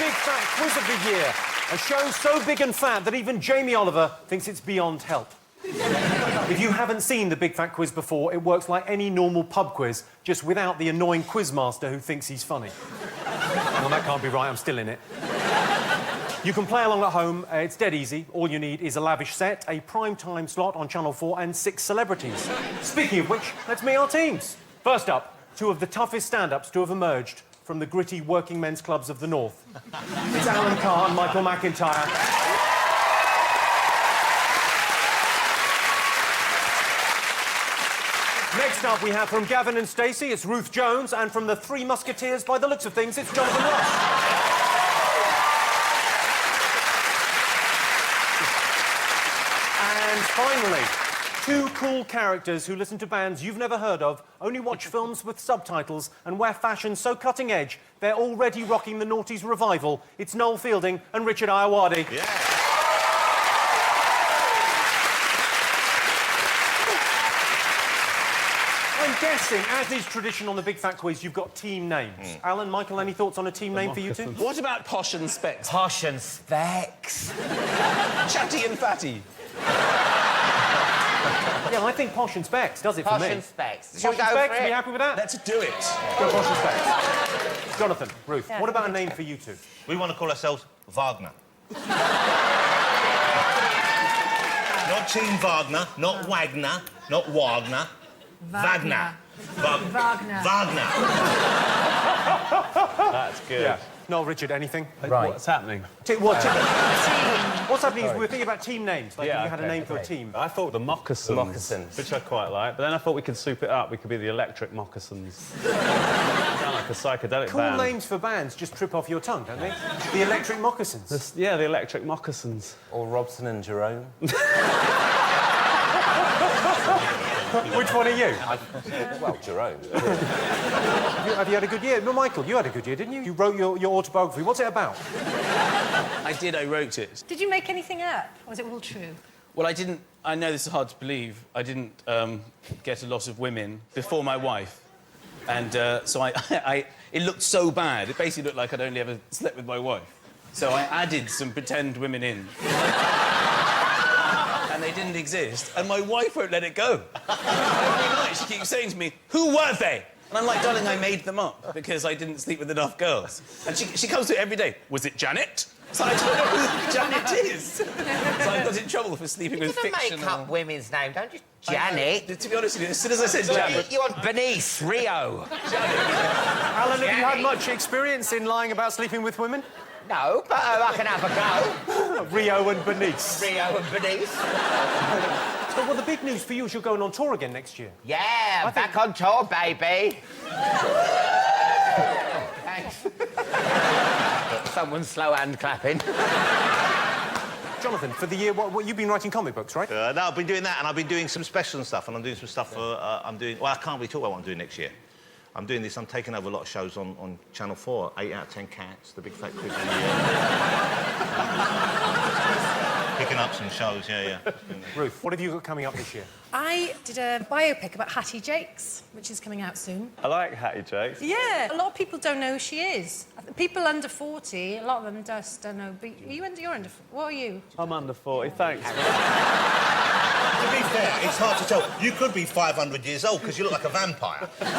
Big Fat Quiz of the Year. A show so big and fat that even Jamie Oliver thinks it's beyond help. If you haven't seen the Big Fat Quiz before, it works like any normal pub quiz, just without the annoying quizmaster who thinks he's funny. Well, that can't be right, I'm still in it. You can play along at home, it's dead easy. All you need is a lavish set, a prime-time slot on Channel 4 and 6 celebrities. Speaking of which, let's meet our teams. First up, two of the toughest stand-ups to have emerged from the gritty working men's clubs of the North. It's Alan Carr and Michael McIntyre. Next up, we have from Gavin and Stacey, it's Ruth Jones, and from the Three Musketeers, by the looks of things, it's Jonathan Ross. And finally, two cool characters who listen to bands you've never heard of, only watch films with subtitles, and wear fashion so cutting edge, they're already rocking the Naughties revival. It's Noel Fielding and Richard Ayoade. Yeah. I'm guessing, as is tradition on the Big Fat Quiz, you've got team names. Alan, Michael, any thoughts on a team name for you two? What about Posh and Specs? Posh and Specs. Chatty and Fatty. Yeah, I think Posh and Specs does it for me. Posh and Specs. Posh and Specs, are you happy with that? Let's do it. Go Posh and Specs. Jonathan, Ruth, what about a name for you two? We want to call ourselves Wagner. Not Team Wagner, not Wagner, not Wagner. Wagner. Wagner. Wagner. That's good. Yeah. No, Richard, anything? Right. What's happening? What's happening is we're thinking about team names. Like, if you had a name for a team. I thought the moccasins. The moccasins. Which I quite like. But then I thought we could soup it up. We could be the electric moccasins. Sound like a psychedelic Cool band. names for bands just trip off your tongue, don't they? The Electric Moccasins. Yeah, the electric moccasins. Or Robson and Jerome. Which one are you? Well, Jerome. Have you had a good year? No, Michael, you had a good year, didn't you? You wrote your autobiography. What's it about? I did, I wrote it. Did you make anything up, or was it all true? Well, I didn't... I know this is hard to believe. I didn't get a lot of women before my wife. And so it looked so bad. It basically looked like I'd only ever slept with my wife. So I added some pretend women in. And they didn't exist, and my wife won't let it go. Every night she keeps saying to me, "Who were they?" And I'm like, "Darling, I made them up because I didn't sleep with enough girls." And she comes to it every day. "Was it Janet?" So I don't know who Janet is. So I got in trouble for sleeping with You don't fiction. make up women's names, don't you? Janet. To be honest with you, as soon as I said Janet... You want Bernice, Rio. Alan, have you had much experience in lying about sleeping with women? No, but I can have a go. Rio and Bernice. Rio and Bernice. So, well, the big news for you is you're going on tour again next year. Yeah, back on tour, baby. Thanks. Someone's slow hand clapping. Jonathan, for the year, what you've been writing comic books, right? No, I've been doing that, and I've been doing some special stuff, and I'm doing some stuff for... Well, I can't really talk about what I'm doing next year. I'm doing this, I'm taking over a lot of shows on Channel 4. 8 out of 10 Cats, the Big Fat Quiz of the Year. Picking up some shows, yeah. Ruth, what have you got coming up this year? I did a biopic about Hattie Jakes, which is coming out soon. I like Hattie Jakes. Yeah, a lot of people don't know who she is. People under 40, a lot of them just don't know. But you're under... What are you? I'm under 40, thanks. To be fair, it's hard to tell. You could be 500 years old because you look like a vampire. There's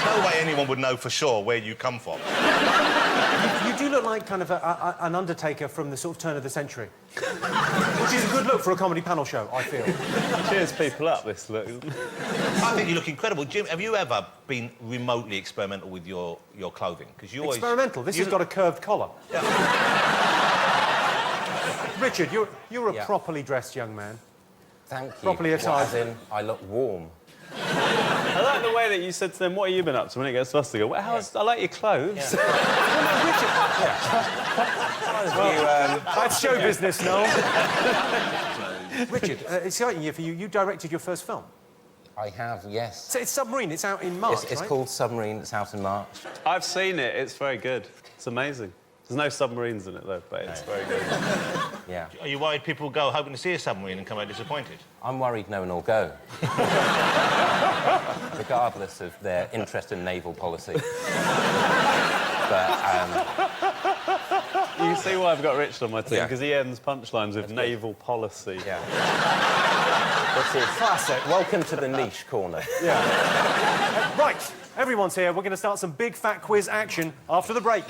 no way anyone would know for sure where you come from. You do look like kind of an undertaker from the sort of turn of the century. Which is a good look for a comedy panel show, I feel. Cheers people up, this look. I think you look incredible. Jim, have you ever been remotely experimental with your clothing? Because you always... Experimental? This has got a curved collar. Yeah. Richard, you're a properly dressed young man. Thank you. Properly attired. As in, I look warm. I like the way that you said to them, "What have you been up to?" When it gets to us, they go, "Well, I like your clothes." Well, that's show business, Noel. Richard, exciting year for you. You directed your first film. I have, yes. So it's Submarine. It's out in March, It's right? called Submarine. It's out in March. I've seen it. It's very good. It's amazing. There's no submarines in it, though, but it's very good. Yeah. Are you worried people go hoping to see a submarine and come out disappointed? I'm worried no one will go. Regardless of their interest in naval policy. But, You see why I've got Richard on my team? Yeah. Because he ends punchlines with naval policy. Yeah. This is classic. Welcome to the niche corner. Right, everyone's here. We're going to start some big fat quiz action after the break.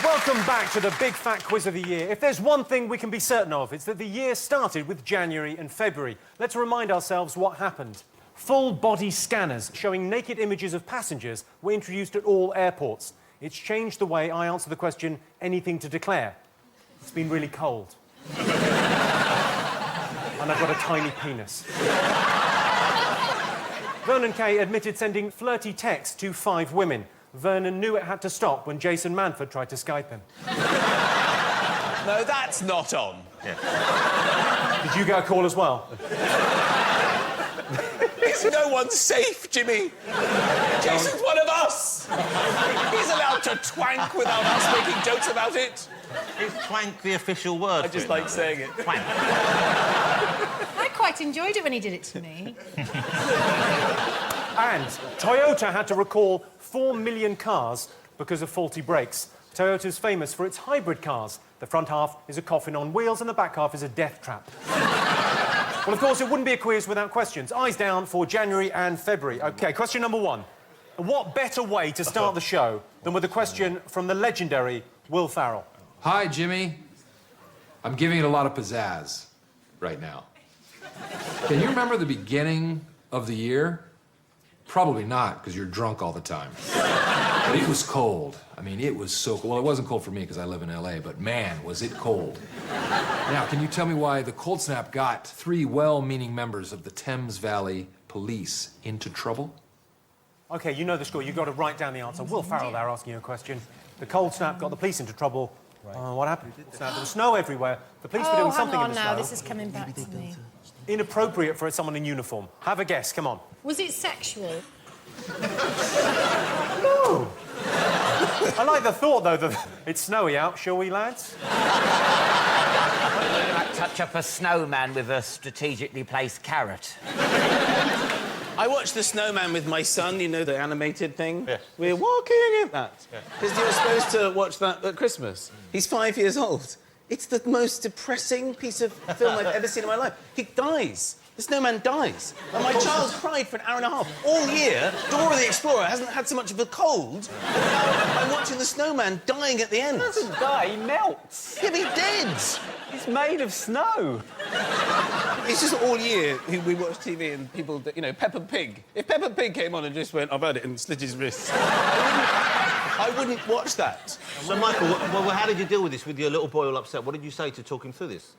Welcome back to the big fat quiz of the year. If there's one thing we can be certain of, it's that the year started with January and February. Let's remind ourselves what happened. Full body scanners showing naked images of passengers were introduced at all airports. It's changed the way I answer the question, anything to declare. It's been really cold. And I've got a tiny penis. Vernon Kay admitted sending flirty texts to 5 women. Vernon knew it had to stop when Jason Manford tried to Skype him. No, that's not on. Did you get a call as well? It's no one's safe, Jimmy. Jason's one of us. He's allowed to twank without us making jokes about it. Is twank the official word? I just like saying it. Twank. I quite enjoyed it when he did it to me. And Toyota had to recall 4 million cars because of faulty brakes. Toyota's famous for its hybrid cars. The front half is a coffin on wheels and the back half is a death trap. Well, of course, it wouldn't be a quiz without questions. Eyes down for January and February. OK, question number 1. What better way to start the show than with a question from the legendary Will Ferrell? Hi, Jimmy. I'm giving it a lot of pizzazz right now. Can you remember the beginning of the year? Probably not, because you're drunk all the time. But it was cold. I mean, it was so cold. Well, it wasn't cold for me because I live in LA, but man, was it cold. Now, can you tell me why the cold snap got 3 well-meaning members of the Thames Valley Police into trouble? OK, you know the score. You've got to write down the answer. Will Ferrell there asking you a question. The cold snap got the police into trouble. What happened? There was snow everywhere. The police were doing something in the snow. Now, this is coming back to me. Inappropriate for someone in uniform. Have a guess, come on. Was it sexual? No. I like the thought, though, that it's snowy out. Shall we, lads? Touch up a snowman with a strategically placed carrot. I watched The Snowman with my son, you know, the animated thing. Yeah. We're walking in that. Because you were supposed to watch that at Christmas. He's 5 years old. It's the most depressing piece of film I've ever seen in my life. He dies. The snowman dies. And my child cried for an hour and a half. All year, Dora the Explorer hasn't had so much of a cold. I'm watching the snowman dying at the end. He doesn't die, he melts. Yeah, but he did. He's made of snow. It's just all year we watch TV and people, you know, Peppa Pig. If Peppa Pig came on and just went, I've had it, and slit his wrist, I wouldn't watch that. So, Michael, well, how did you deal with this with your little boy all upset? What did you say to talk him through this?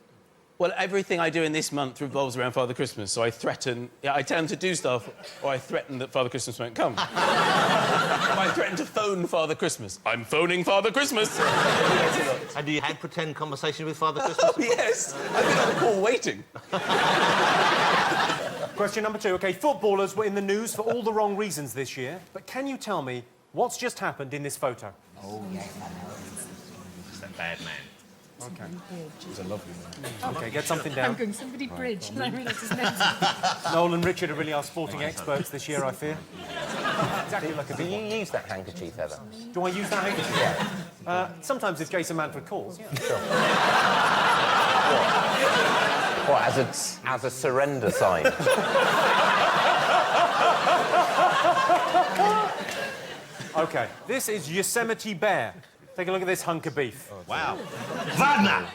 Well, everything I do in this month revolves around Father Christmas, so I threaten... Yeah, I tell him to do stuff, or I threaten that Father Christmas won't come. I threaten to phone Father Christmas. I'm phoning Father Christmas! And you had pretend conversation with Father Christmas? Oh, yes! I've been on the call waiting. Question number 2. OK, footballers were in the news for all the wrong reasons this year, but can you tell me what's just happened in this photo? Oh, yes, I know. It's that bad man. OK. He's a lovely man. OK, get something I'm down. going somebody bridge, and I realise his name's... Noel and Richard are really our sporting experts this year, I fear. Exactly like a Do big you one. use that handkerchief ever? Do I use that handkerchief? Sometimes if Jason Manford calls. Yeah. What, as a surrender sign? OK, this is Yosemite Bear. Take a look at this hunk of beef. Wow. Wagner!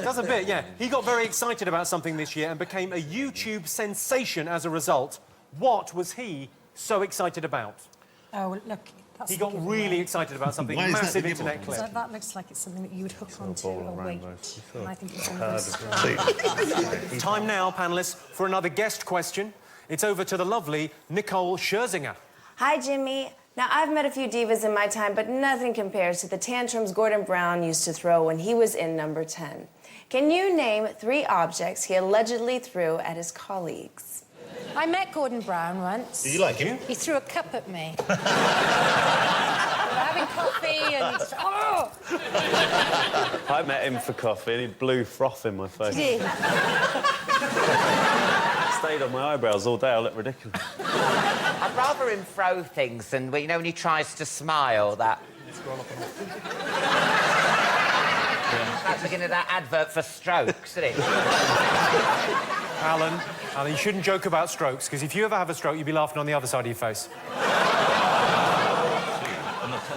Does a bit, yeah. He got very excited about something this year and became a YouTube sensation as a result. What was he so excited about? Oh, look, that's... He got really excited about something. Why is that Massive the internet nibble? clip. So that looks like it's something that you would hook onto a weight. And I think it's one of those... Time now, panellists, for another guest question. It's over to the lovely Nicole Scherzinger. Hi, Jimmy. Now, I've met a few divas in my time, but nothing compares to the tantrums Gordon Brown used to throw when he was in number 10. Can you name 3 objects he allegedly threw at his colleagues? I met Gordon Brown once. Did you like him? He threw a cup at me. We were having coffee and he just... Oh! I met him for coffee and he blew froth in my face. Did he? Stayed on my eyebrows all day, I look ridiculous. I'd rather him throw things than, you know, when he tries to smile, that... That's the beginning of that advert for strokes, isn't it? Alan, you shouldn't joke about strokes, because if you ever have a stroke, you'll be laughing on the other side of your face.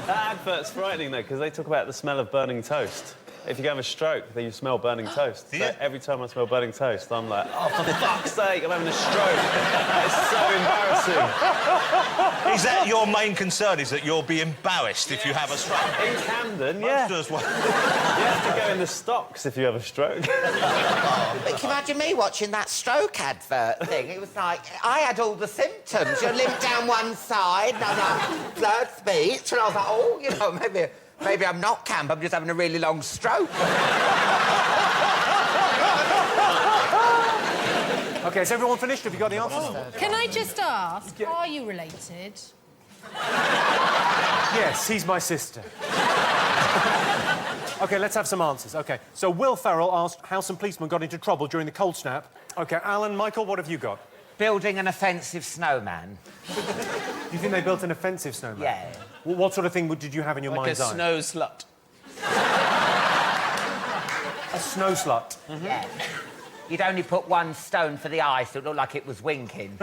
That advert's frightening, though, because they talk about the smell of burning toast. If you have a stroke, then you smell burning toast. Do so you? every time I smell burning toast, I'm like, oh, for fuck's sake, I'm having a stroke. It's so embarrassing. Is that your main concern, is that you'll be embarrassed if you have a stroke? In Camden, yeah. Just well. You have to go in the stocks if you have a stroke. But can you imagine me watching that stroke advert thing? It was like, I had all the symptoms. You limp down one side, and I was like, blurred speech, and I was like, oh, you know, maybe I'm not camp, I'm just having a really long stroke. OK, is everyone finished? Have you got the answers? Can I just ask, are you related? Yes, he's my sister. OK, let's have some answers. OK, so Will Ferrell asked how some policemen got into trouble during the cold snap. OK, Alan, Michael, what have you got? Building an offensive snowman. You think they built an offensive snowman? Yeah. What sort of thing did you have in your mind's eye? Like a snow slut. A snow slut. Mm-hmm. Yeah. You'd only put one stone for the eye, so it looked like it was winking.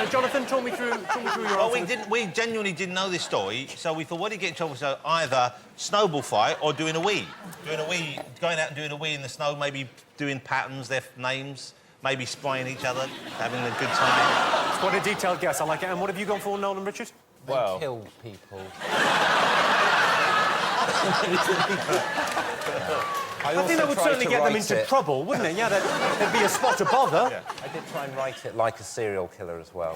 Jonathan, talk me through your Well, answer. we genuinely didn't know this story, so we thought, what did he get in trouble? So either snowball fight or doing a wee. Doing a wee, going out and doing a wee in the snow, maybe doing patterns, their names, maybe spraying each other, having a good time. It's quite a detailed guess, I like it. And what have you gone for, Noel and Richard? Well, kill people. I think that would certainly get them into trouble, wouldn't it? Yeah, there'd be a spot of bother. I did try and write it like a serial killer as well.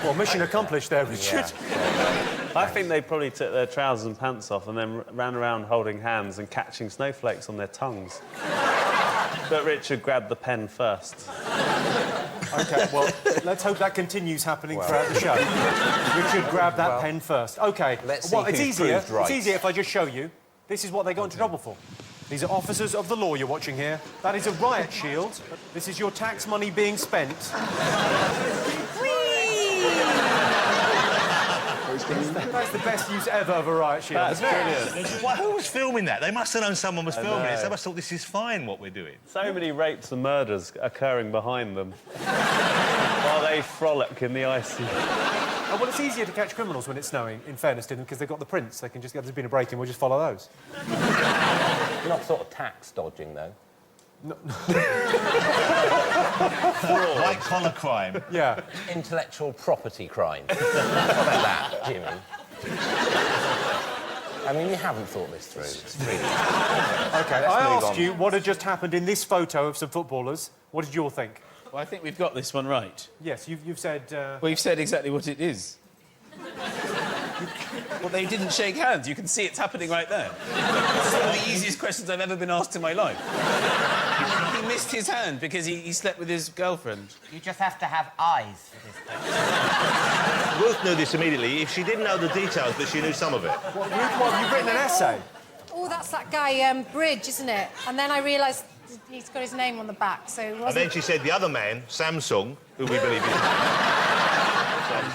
Well, mission accomplished there, Richard. Yeah. I think they probably took their trousers and pants off and then ran around holding hands and catching snowflakes on their tongues. But Richard grabbed the pen first. OK, well, let's hope that continues happening throughout the show. Richard grabbed that pen first. OK, let's see it's who's easier. proved right. It's easier if I just show you. This is what they got into trouble for. These are officers of the law you're watching here. That is a riot shield. This is your tax money being spent. That's the best use ever of a riot shield. That's brilliant. Well, who was filming that? They must have known someone was filming it. They must have thought this is fine, what we're doing. So many rapes and murders occurring behind them while they frolic in the icy. Oh, well, it's easier to catch criminals when it's snowing, in fairness to them, because they've got the prints. They can just get, there's been a break-in, we'll just follow those. You're not sort of tax dodging, though. White-collar crime. Yeah. Intellectual property crime. What about that, Jimmy? I mean, you haven't thought this through. It's really... OK, I asked you what had just happened in this photo of some footballers. What did you all think? Well, I think we've got this one right. Yes, you've said... Well, you've said exactly what it is. Well, they didn't shake hands. You can see it's happening right there. It's one of the easiest questions I've ever been asked in my life. He missed his hand because he slept with his girlfriend. You just have to have eyes for this question. Ruth knew this immediately. If she didn't know the details, but she knew some of it. What, Ruth, what, you've written an essay? Oh, that's that guy, Bridge, isn't it? And then I realised he's got his name on the back, so it wasn't... And then she said the other man, Samsung, who we believe is...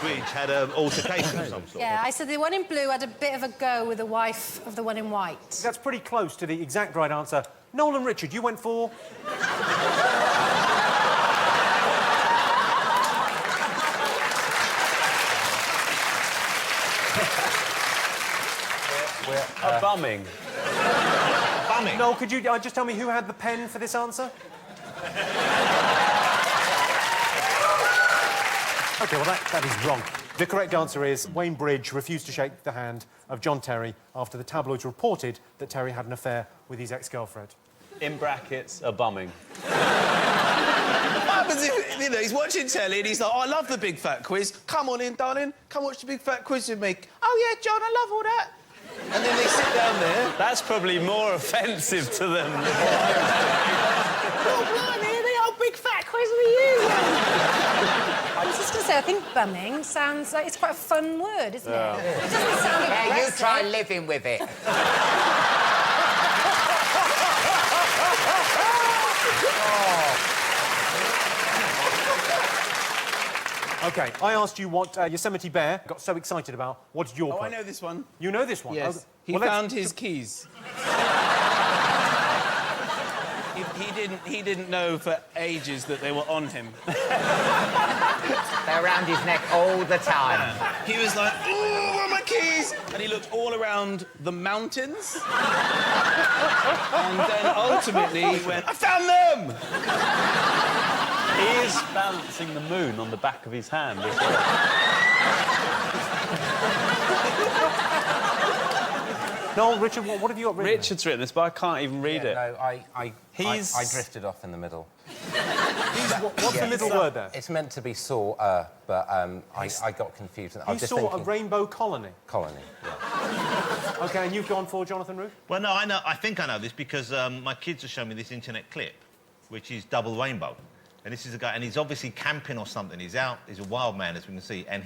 Bridge had an altercation of some sort. Yeah, I said the one in blue had a bit of a go with the wife of the one in white. That's pretty close to the exact right answer. Noel and Richard, you went for... A bumming. Bumming? Noel, could you just tell me who had the pen for this answer? OK, well, that is wrong. The correct answer is Wayne Bridge refused to shake the hand of John Terry after the tabloids reported that Terry had an affair with his ex-girlfriend. In brackets, a bumming. What happens if, you know, he's watching telly and he's like, oh, I love the big fat quiz. Come on in, darling. Come watch the big fat quiz with me. Oh, yeah, John, I love all that. And then they sit down there. That's probably more offensive to them. Oh, blimey, the old big fat quiz with you. I was just going to say, say, I think bumming sounds like it's quite a fun word, isn't it? It doesn't sound Yeah, you aggressive. try living with it. OK, I asked you what Yosemite Bear got so excited about. What did your Oh, put? I know this one. You know this one? Yes. Oh, He well, let's- found his keys. He didn't know for ages that they were on him. They're around his neck all the time. He was like, "Ooh, where are my keys?" And he looked all around the mountains. And then ultimately he went, "I found them!" He is balancing the moon on the back of his hand as well. Noel, Richard, what have you got written? Richard's written this, but I can't even read it. No, I He's- drifted off in the middle. What's the middle word there? It's meant to be saw, but I got confused. I He was just saw a thinking rainbow colony. colony. Yeah. OK, and you've gone for Jonathan Root? Well, no, I know. I think I know this because my kids have shown me this internet clip, which is double rainbow, and this is a guy, and he's obviously camping or something. He's out. He's a wild man, as we can see, and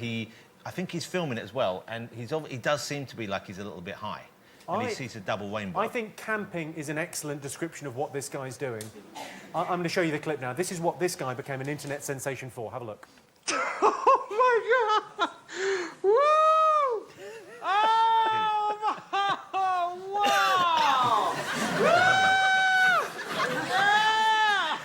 I think he's filming it as well, and he does seem to be like he's a little bit high, and he sees a double rainbow. I think camping is an excellent description of what this guy's doing. I'm going to show you the clip now. This is what this guy became an internet sensation for. Have a look. Oh my God! Woo! Oh, wow! Yeah!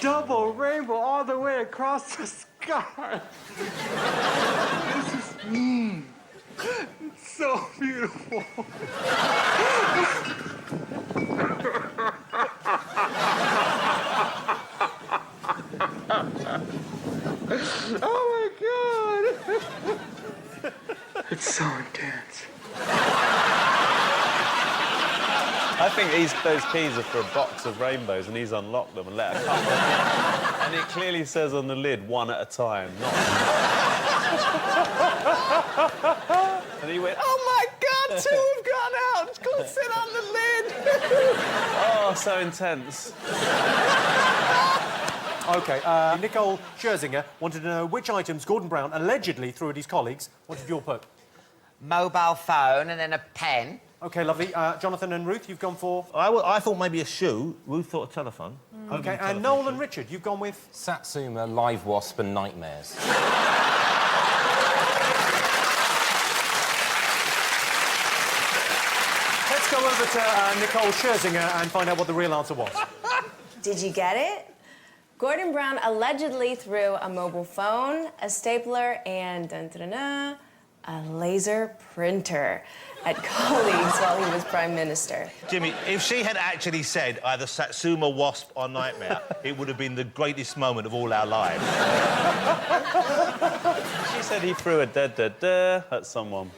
Double rainbow all the way across the sky. This is it's so beautiful. Oh my God! It's so intense. I think those keys are for a box of rainbows, and he's unlocked them and let a couple. And it clearly says on the lid, one at a time, not. And he went, "Oh my God, two have gone out! It's called sit on the lid!" Oh, so intense. OK, Nicole Scherzinger wanted to know which items Gordon Brown allegedly threw at his colleagues. What did you all put? Mobile phone and then a pen. OK, lovely. Jonathan and Ruth, you've gone for... I thought maybe a shoe. Ruth thought a telephone. OK, and Noel and Richard, you've gone with... Satsuma, live wasp, and nightmares. Let's go over to Nicole Scherzinger and find out what the real answer was. Did you get it? Gordon Brown allegedly threw a mobile phone, a stapler, and a laser printer at colleagues while he was Prime Minister. Jimmy, if she had actually said either Satsuma, wasp, or nightmare, it would have been the greatest moment of all our lives. She said he threw a da-da-da at someone.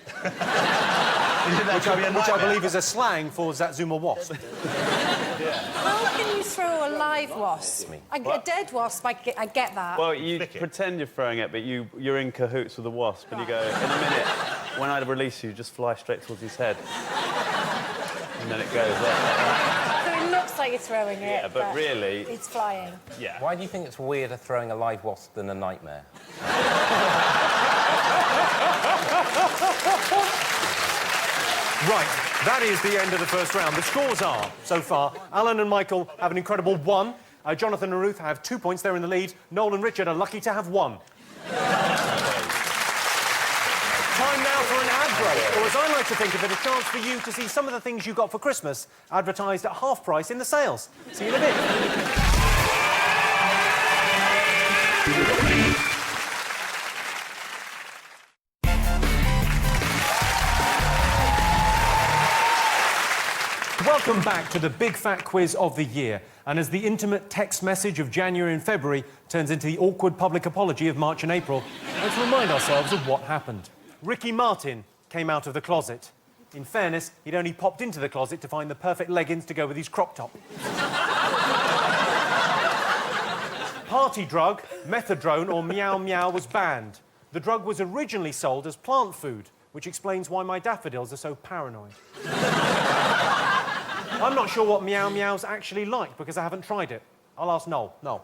Which I believe is a slang for Satsuma wasp. How can you throw a live wasp? A dead wasp, I get that. Well, you pretend you're throwing it, but you're in cahoots with the wasp, and you go, in a minute, when I release you, just fly straight towards his head. And then it goes up. So it looks like you're throwing it, Yeah, but really... it's flying. Yeah. Why do you think it's weirder throwing a live wasp than a nightmare? Right, that is the end of the first round. The scores are, so far, Alan and Michael have an incredible 1. Jonathan and Ruth have 2 points. They're in the lead. Noel and Richard are lucky to have 1. Time now for an ad break, or as I like to think of it, a chance for you to see some of the things you got for Christmas advertised at half price in the sales. See you in a bit. Welcome back to the big fat quiz of the year. And as the intimate text message of January and February turns into the awkward public apology of March and April, let's remind ourselves of what happened. Ricky Martin came out of the closet. In fairness, he'd only popped into the closet to find the perfect leggings to go with his crop top. Party drug, methadone or meow meow was banned. The drug was originally sold as plant food, which explains why my daffodils are so paranoid. I'm not sure what meow meow's actually like because I haven't tried it. I'll ask Noel. Noel.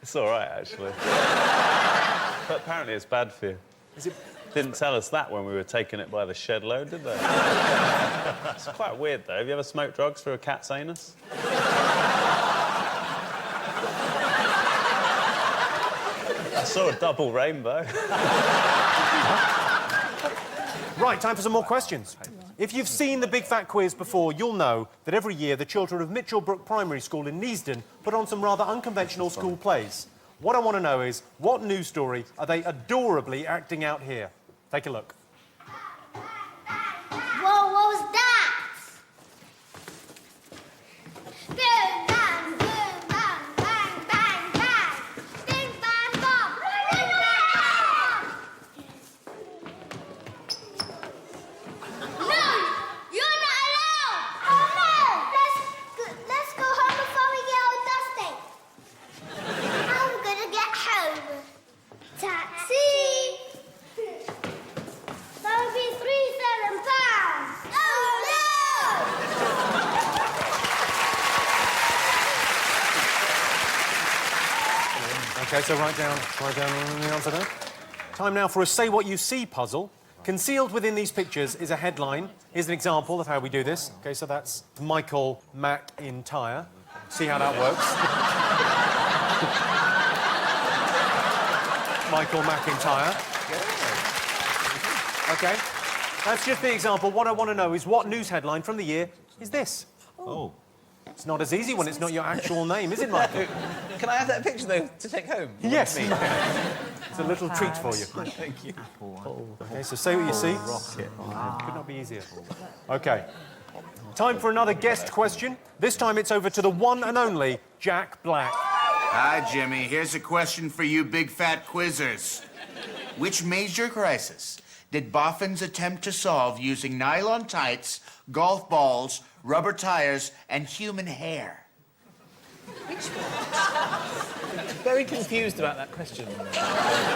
It's all right, actually. But apparently it's bad for you. Is it? Didn't tell us that when we were taking it by the shed load, did they? It's quite weird, though. Have you ever smoked drugs through a cat's anus? I saw a double rainbow. Right, time for some more questions. If you've seen the Big Fat Quiz before, you'll know that every year the children of Mitchellbrook Primary School in Neasden put on some rather unconventional school plays. What I want to know is, what news story are they adorably acting out here? Take a look. Whoa, what was that? Boom, bang, boom, bang, bang, bang, bang. Bing, bang, bong. Bing, bang, bong. No, you're not allowed. Oh, no. Let's go home before we get all dusty. I'm gonna get home. Taxi. That would be £37. Oh, no! OK, so write down the answer there. Time now for a Say What You See puzzle. Concealed within these pictures is a headline. Here's an example of how we do this. OK, so that's Michael McIntyre. See how that works. Michael McIntyre. OK, that's just the example. What I want to know is what news headline from the year is this? Oh. It's not as easy when it's not your actual name, is it, Michael? Can I have that picture, though, to take home? Yes. It's a little treat for you. Thank you. OK, so say what you see. Could not be easier. OK. Time for another guest question. This time it's over to the one and only Jack Black. Hi, Jimmy. Here's a question for you big fat quizzers. Which major crisis did boffins attempt to solve using nylon tights, golf balls, rubber tires, and human hair? Which one? Very confused about that question.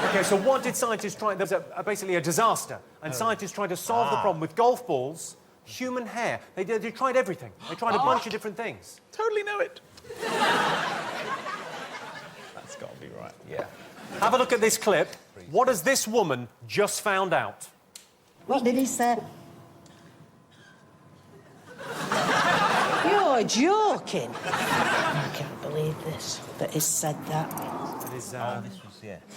OK, so what did scientists try? There was basically a disaster, and scientists tried to solve the problem with golf balls, human hair. They tried everything. They tried a bunch of different things. Totally know it. That's got to be right. Yeah. Have a look at this clip. What has this woman just found out? What did he say? You're joking. I can't believe this, that he said that.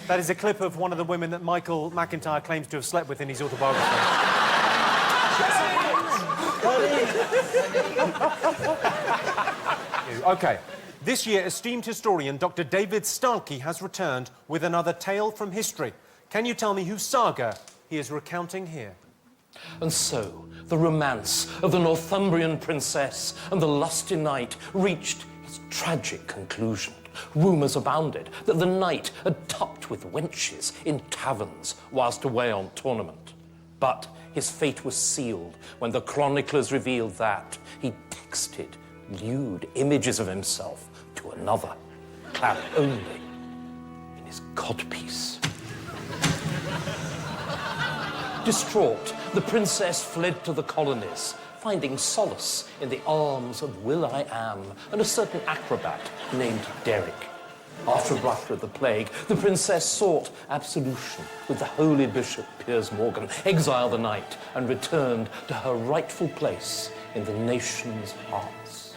That is a clip of one of the women that Michael McIntyre claims to have slept with in his autobiography. OK. This year, esteemed historian Dr. David Starkey has returned with another tale from history. Can you tell me whose saga he is recounting here? And so, the romance of the Northumbrian princess and the lusty knight reached its tragic conclusion. Rumours abounded that the knight had supped with wenches in taverns whilst away on tournament. But his fate was sealed when the chroniclers revealed that he texted lewd images of himself to another, clad only in his codpiece. Distraught, the princess fled to the colonies, finding solace in the arms of Will-I-Am and a certain acrobat named Derek. After a brush with the plague, the princess sought absolution with the holy bishop Piers Morgan, exiled the knight, and returned to her rightful place in the nation's hearts.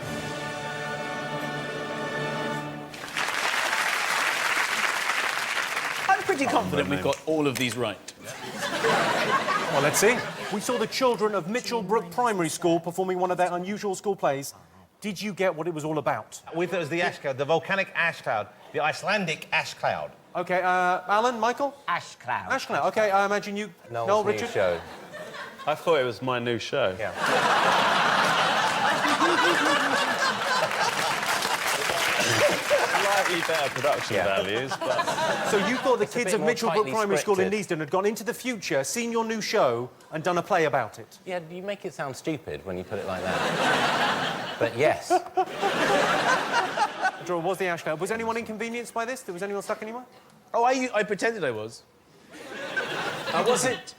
I'm pretty confident we've got all of these right. Well, let's see. We saw the children of Mitchellbrook Primary School performing one of their unusual school plays. Did you get what it was all about? We thought it was the ash cloud, the volcanic ash cloud, the Icelandic ash cloud. OK, Alan, Michael? Ash cloud. Ash cloud. OK, I imagine you... Noel, Richard? show. I thought it was my new show. Yeah. Slightly better production values, but... So you thought the kids bit of more Mitchellbrook tightly Primary School in scripted. Neasden had gone into the future, seen your new show, and done a play about it? Yeah, you make it sound stupid when you put it like that. But yes. What was the ash cloud? Was anyone inconvenienced by this? Was anyone stuck anywhere? Oh, I pretended I was. I wasn't.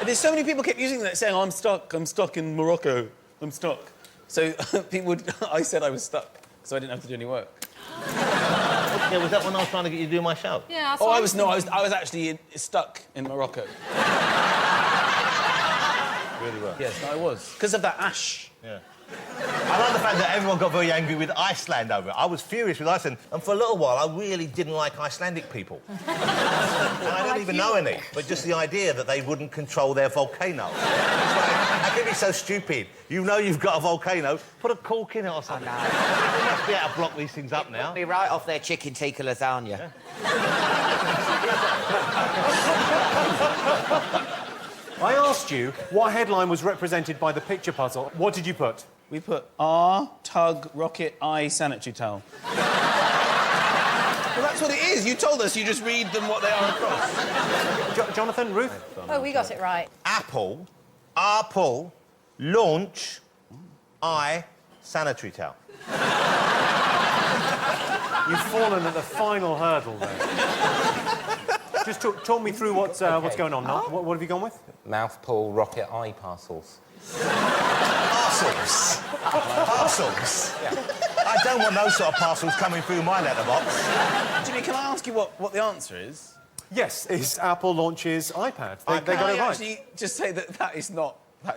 There's so many people kept using that, saying, I'm stuck in Morocco, I'm stuck. So people would... I said I was stuck, so I didn't have to do any work. Yeah, was that when I was trying to get you to do my show? Yeah, that's Oh, what I I'm was actually stuck in Morocco. Really well. Yes, I was. Because of that ash. Yeah. I like the fact that everyone got very angry with Iceland over it. I was furious with Iceland, and for a little while, I really didn't like Icelandic people. And I don't even know any, but just the idea that they wouldn't control their volcano. It's like, how can it be so stupid? You know you've got a volcano, put a cork in it or something. They must be able to block these things up now. Be right off their chicken tikka lasagna. I asked you what headline was represented by the picture puzzle. What did you put? We put R, tug, rocket, I, sanitary towel. Well, that's what it is. You told us. You just read them what they are across. Jonathan, Ruth? Oh, we got it right. Apple, launch, I, sanitary towel. You've fallen at the final hurdle there. Just talk me through what's going on now. What have you gone with? Mouth pull, rocket, eye parcels. Parcels? Parcels? Yeah. I don't want those sort of parcels coming through my letterbox. Jimmy, can I ask you what the answer is? Yes, it's Apple launches iPad. They got it right. Actually just say that that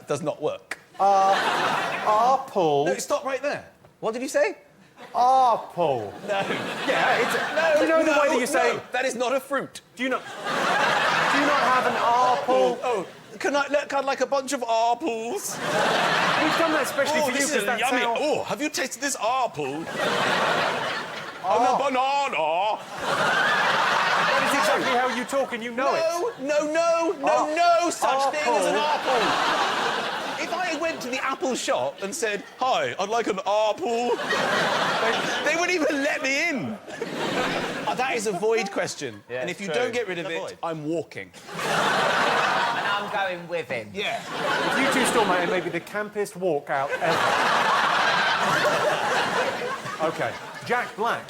does not work? Apple... No, stop right there. What did you say? Apple. No. Yeah, it's... No, you know the way that you say... No, that is not a fruit. Do you not have an apple? Oh, can I like a bunch of apples? We've done that especially for you this because is that's yummy. how... Oh, have you tasted this apple? And a banana. That is exactly how you talk and you know it. No such thing as an apple. If I went to the apple shop and said, "Hi, I'd like an apple," they wouldn't even let me in. That is a void question. Yeah, and if you true. don't get rid of it, I'm walking. And I'm going with him. Yeah. If you two storm out, it may be the campest walkout ever. OK. Jack Black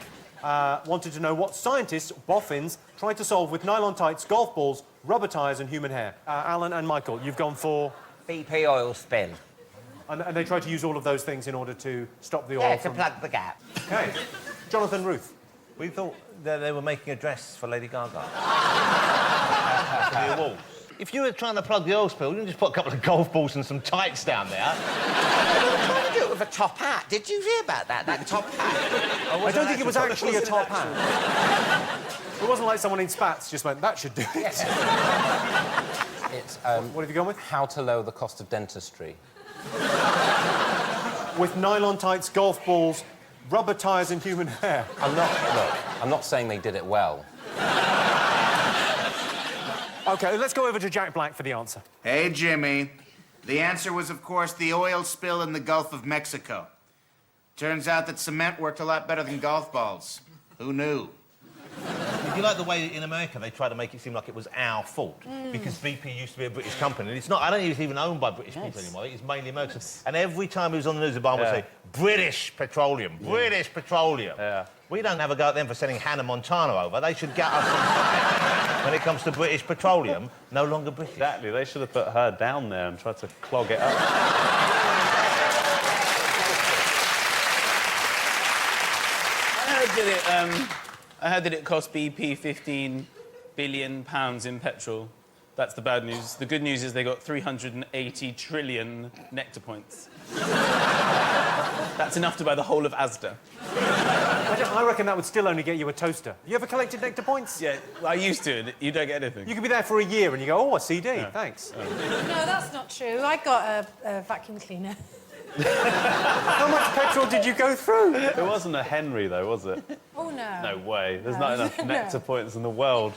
wanted to know what scientists, boffins, tried to solve with nylon tights, golf balls, rubber tyres and human hair. Alan and Michael, you've gone for... BP oil spill. And they tried to use all of those things in order to stop the oil Yeah, from... to plug the gap. OK. Jonathan, Ruth. We thought that they were making a dress for Lady Gaga. For the awards. If you were trying to plug the oil spill, you didn't just put a couple of golf balls and some tights down there. They were trying to do it with a top hat. Did you hear about that? That top hat? I don't think it was actually a top hat. It wasn't like someone in spats just went, that should do it. It's, what have you gone with? How to lower the cost of dentistry. With nylon tights, golf balls, rubber tyres and human hair. I'm not saying they did it well. OK, let's go over to Jack Black for the answer. Hey, Jimmy. The answer was, of course, the oil spill in the Gulf of Mexico. Turns out that cement worked a lot better than golf balls. Who knew? Did you like the way in America they tried to make it seem like it was our fault? Because BP used to be a British company, and it's not. I don't think it's even owned by British people anymore. It's mainly American. And every time it was on the news, Obama would say, British Petroleum, British Petroleum. Yeah. We don't have a go at them for sending Hannah Montana over. They should get us on fire. When it comes to British Petroleum, no longer British. Exactly. They should have put her down there and tried to clog it up. I heard that it cost BP £15 billion in petrol. That's the bad news. The good news is they got 380 trillion nectar points. That's enough to buy the whole of Asda. I reckon that would still only get you a toaster. You ever collected nectar points? Yeah, I used to, and you don't get anything. You could be there for a year and you go, oh, a CD, thanks. No, that's not true. I got a vacuum cleaner. How much petrol did you go through? It wasn't a Henry, though, was it? Oh, no. No way. There's not enough nectar points in the world.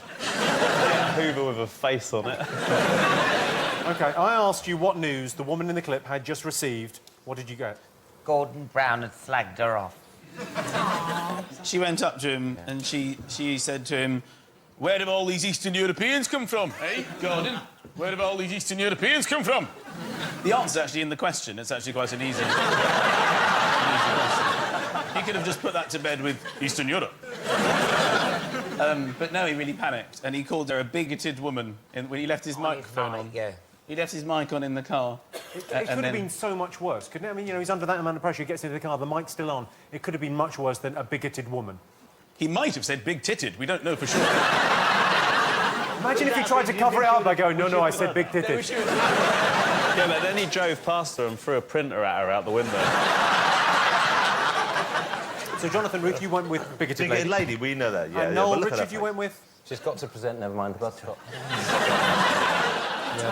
Hoover with a face on it. OK, I asked you what news the woman in the clip had just received. What did you get? Gordon Brown had slagged her off. She went up to him and she said to him, "Where have all these Eastern Europeans come from, eh, Gordon? Where have all these Eastern Europeans come from?" The answer's actually in the question. It's actually quite an easy question. He could have just put that to bed with Eastern Europe. But no, he really panicked, and he called her a bigoted woman when he left his microphone on. Yeah. He left his mic on in the car. It could have been so much worse, couldn't it? I mean, you know, he's under that amount of pressure, he gets into the car, the mic's still on. It could have been much worse than a bigoted woman. He might have said big-titted. We don't know for sure. Imagine if he tried to cover it up by going, no, I said big-titted. Yeah, but then he drove past her and threw a printer at her out the window. So, Jonathan, Ruth, you went with bigoted lady. Lady, we know that, yeah. And Noel, but look at Richard, her you face. went with... She's got to present, never mind the buttercup. Yeah,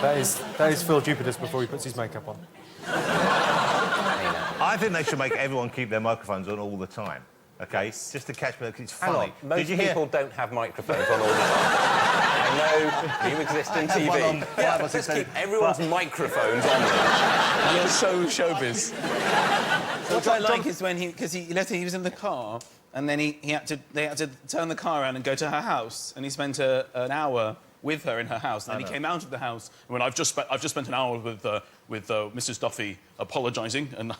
that is Phil Jupiter's before he puts his makeup on. I think they should make everyone keep their microphones on all the time, OK? Just to catch me, it's funny. Most people don't have microphones on all the time. I know you exist in TV. Just keep everyone's microphones on them. You're so showbiz. What I like is when he was in the car, and then they had to turn the car around and go to her house, and he spent an hour with her in her house, and then he came out of the house and went, I've just spent an hour with Mrs. Duffy apologising, and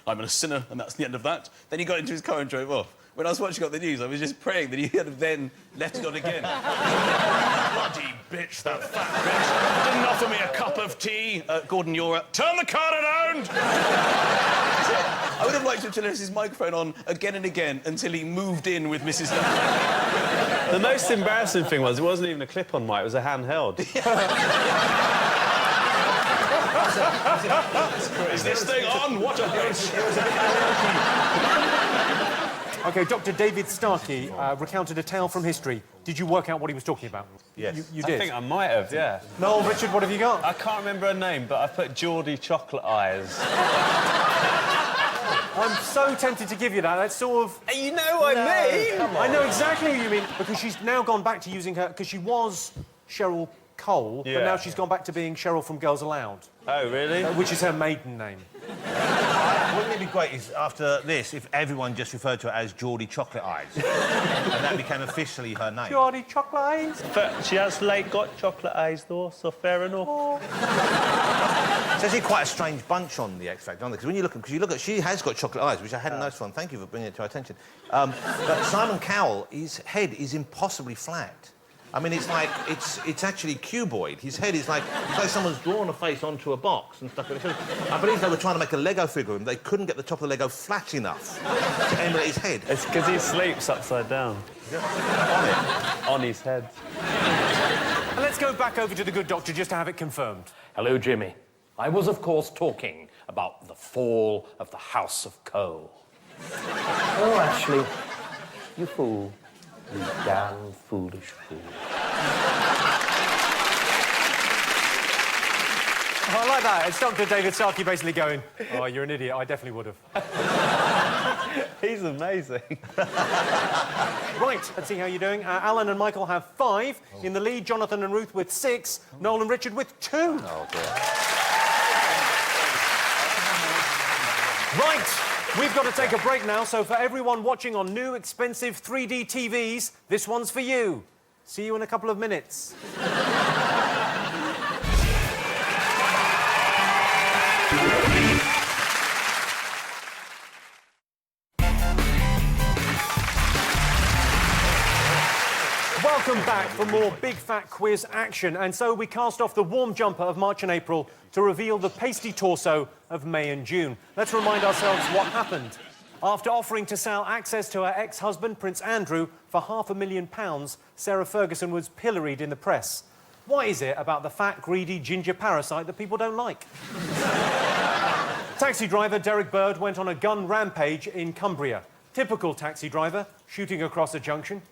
I'm a sinner, and that's the end of that. Then he got into his car and drove off. When I was watching on the news, I was just praying that he had then left it on again. Bloody bitch, that fat bitch. Didn't offer me a cup of tea. Gordon, you're turn the car around! I would have liked him to let his microphone on again and again until he moved in with Mrs. Duffy. The most embarrassing thing was it wasn't even a clip-on mic, it was a handheld. Is this thing on? What a bitch! OK, Dr. David Starkey recounted a tale from history. Did you work out what he was talking about? Yes. You did? I think I might have, yeah. Noel, Richard, what have you got? I can't remember her name, but I put Geordie Chocolate Eyes. I'm so tempted to give you that. That's sort of... You know what I mean? I know exactly what you mean, because she's now gone back to using her... Because she was Cheryl Cole, but now she's gone back to being Cheryl from Girls Aloud. Oh, really? Which is her maiden name. Wouldn't it be great if, after this, if everyone just referred to her as Geordie Chocolate Eyes? And that became officially her name. Geordie Chocolate Eyes. But she has got chocolate eyes, though, so fair enough. It's actually quite a strange bunch on the X Factor, aren't they? Because when you look at, she has got chocolate eyes, which I hadn't noticed on. Thank you for bringing it to our attention. But Simon Cowell, his head is impossibly flat. I mean, it's like, it's actually cuboid. His head is like, it's like someone's drawn a face onto a box and stuck it in. I believe they were trying to make a Lego figure of him. They couldn't get the top of the Lego flat enough to emulate his head. It's because he sleeps upside down. On it. On his head. And let's go back over to the good doctor just to have it confirmed. Hello, Jimmy. I was, of course, talking about the fall of the House of Cole. Oh, actually, you fool. You damn foolish fool. Oh, I like that. It's Dr. David Starkey basically going, oh, you're an idiot. I definitely would have. He's amazing. Right, let's see how you're doing. Alan and Michael have 5. In the lead, Jonathan and Ruth with 6. Noel and Richard with 2. Oh, dear. Right, we've got to take a break now, so for everyone watching on new, expensive 3D TVs, this one's for you. See you in a couple of minutes. Welcome back for more Big Fat Quiz action. And so we cast off the warm jumper of March and April to reveal the pasty torso of May and June. Let's remind ourselves what happened. After offering to sell access to her ex-husband, Prince Andrew, for £500,000, Sarah Ferguson was pilloried in the press. What is it about the fat, greedy ginger parasite that people don't like? Taxi driver Derek Bird went on a gun rampage in Cumbria. Typical taxi driver, shooting across a junction.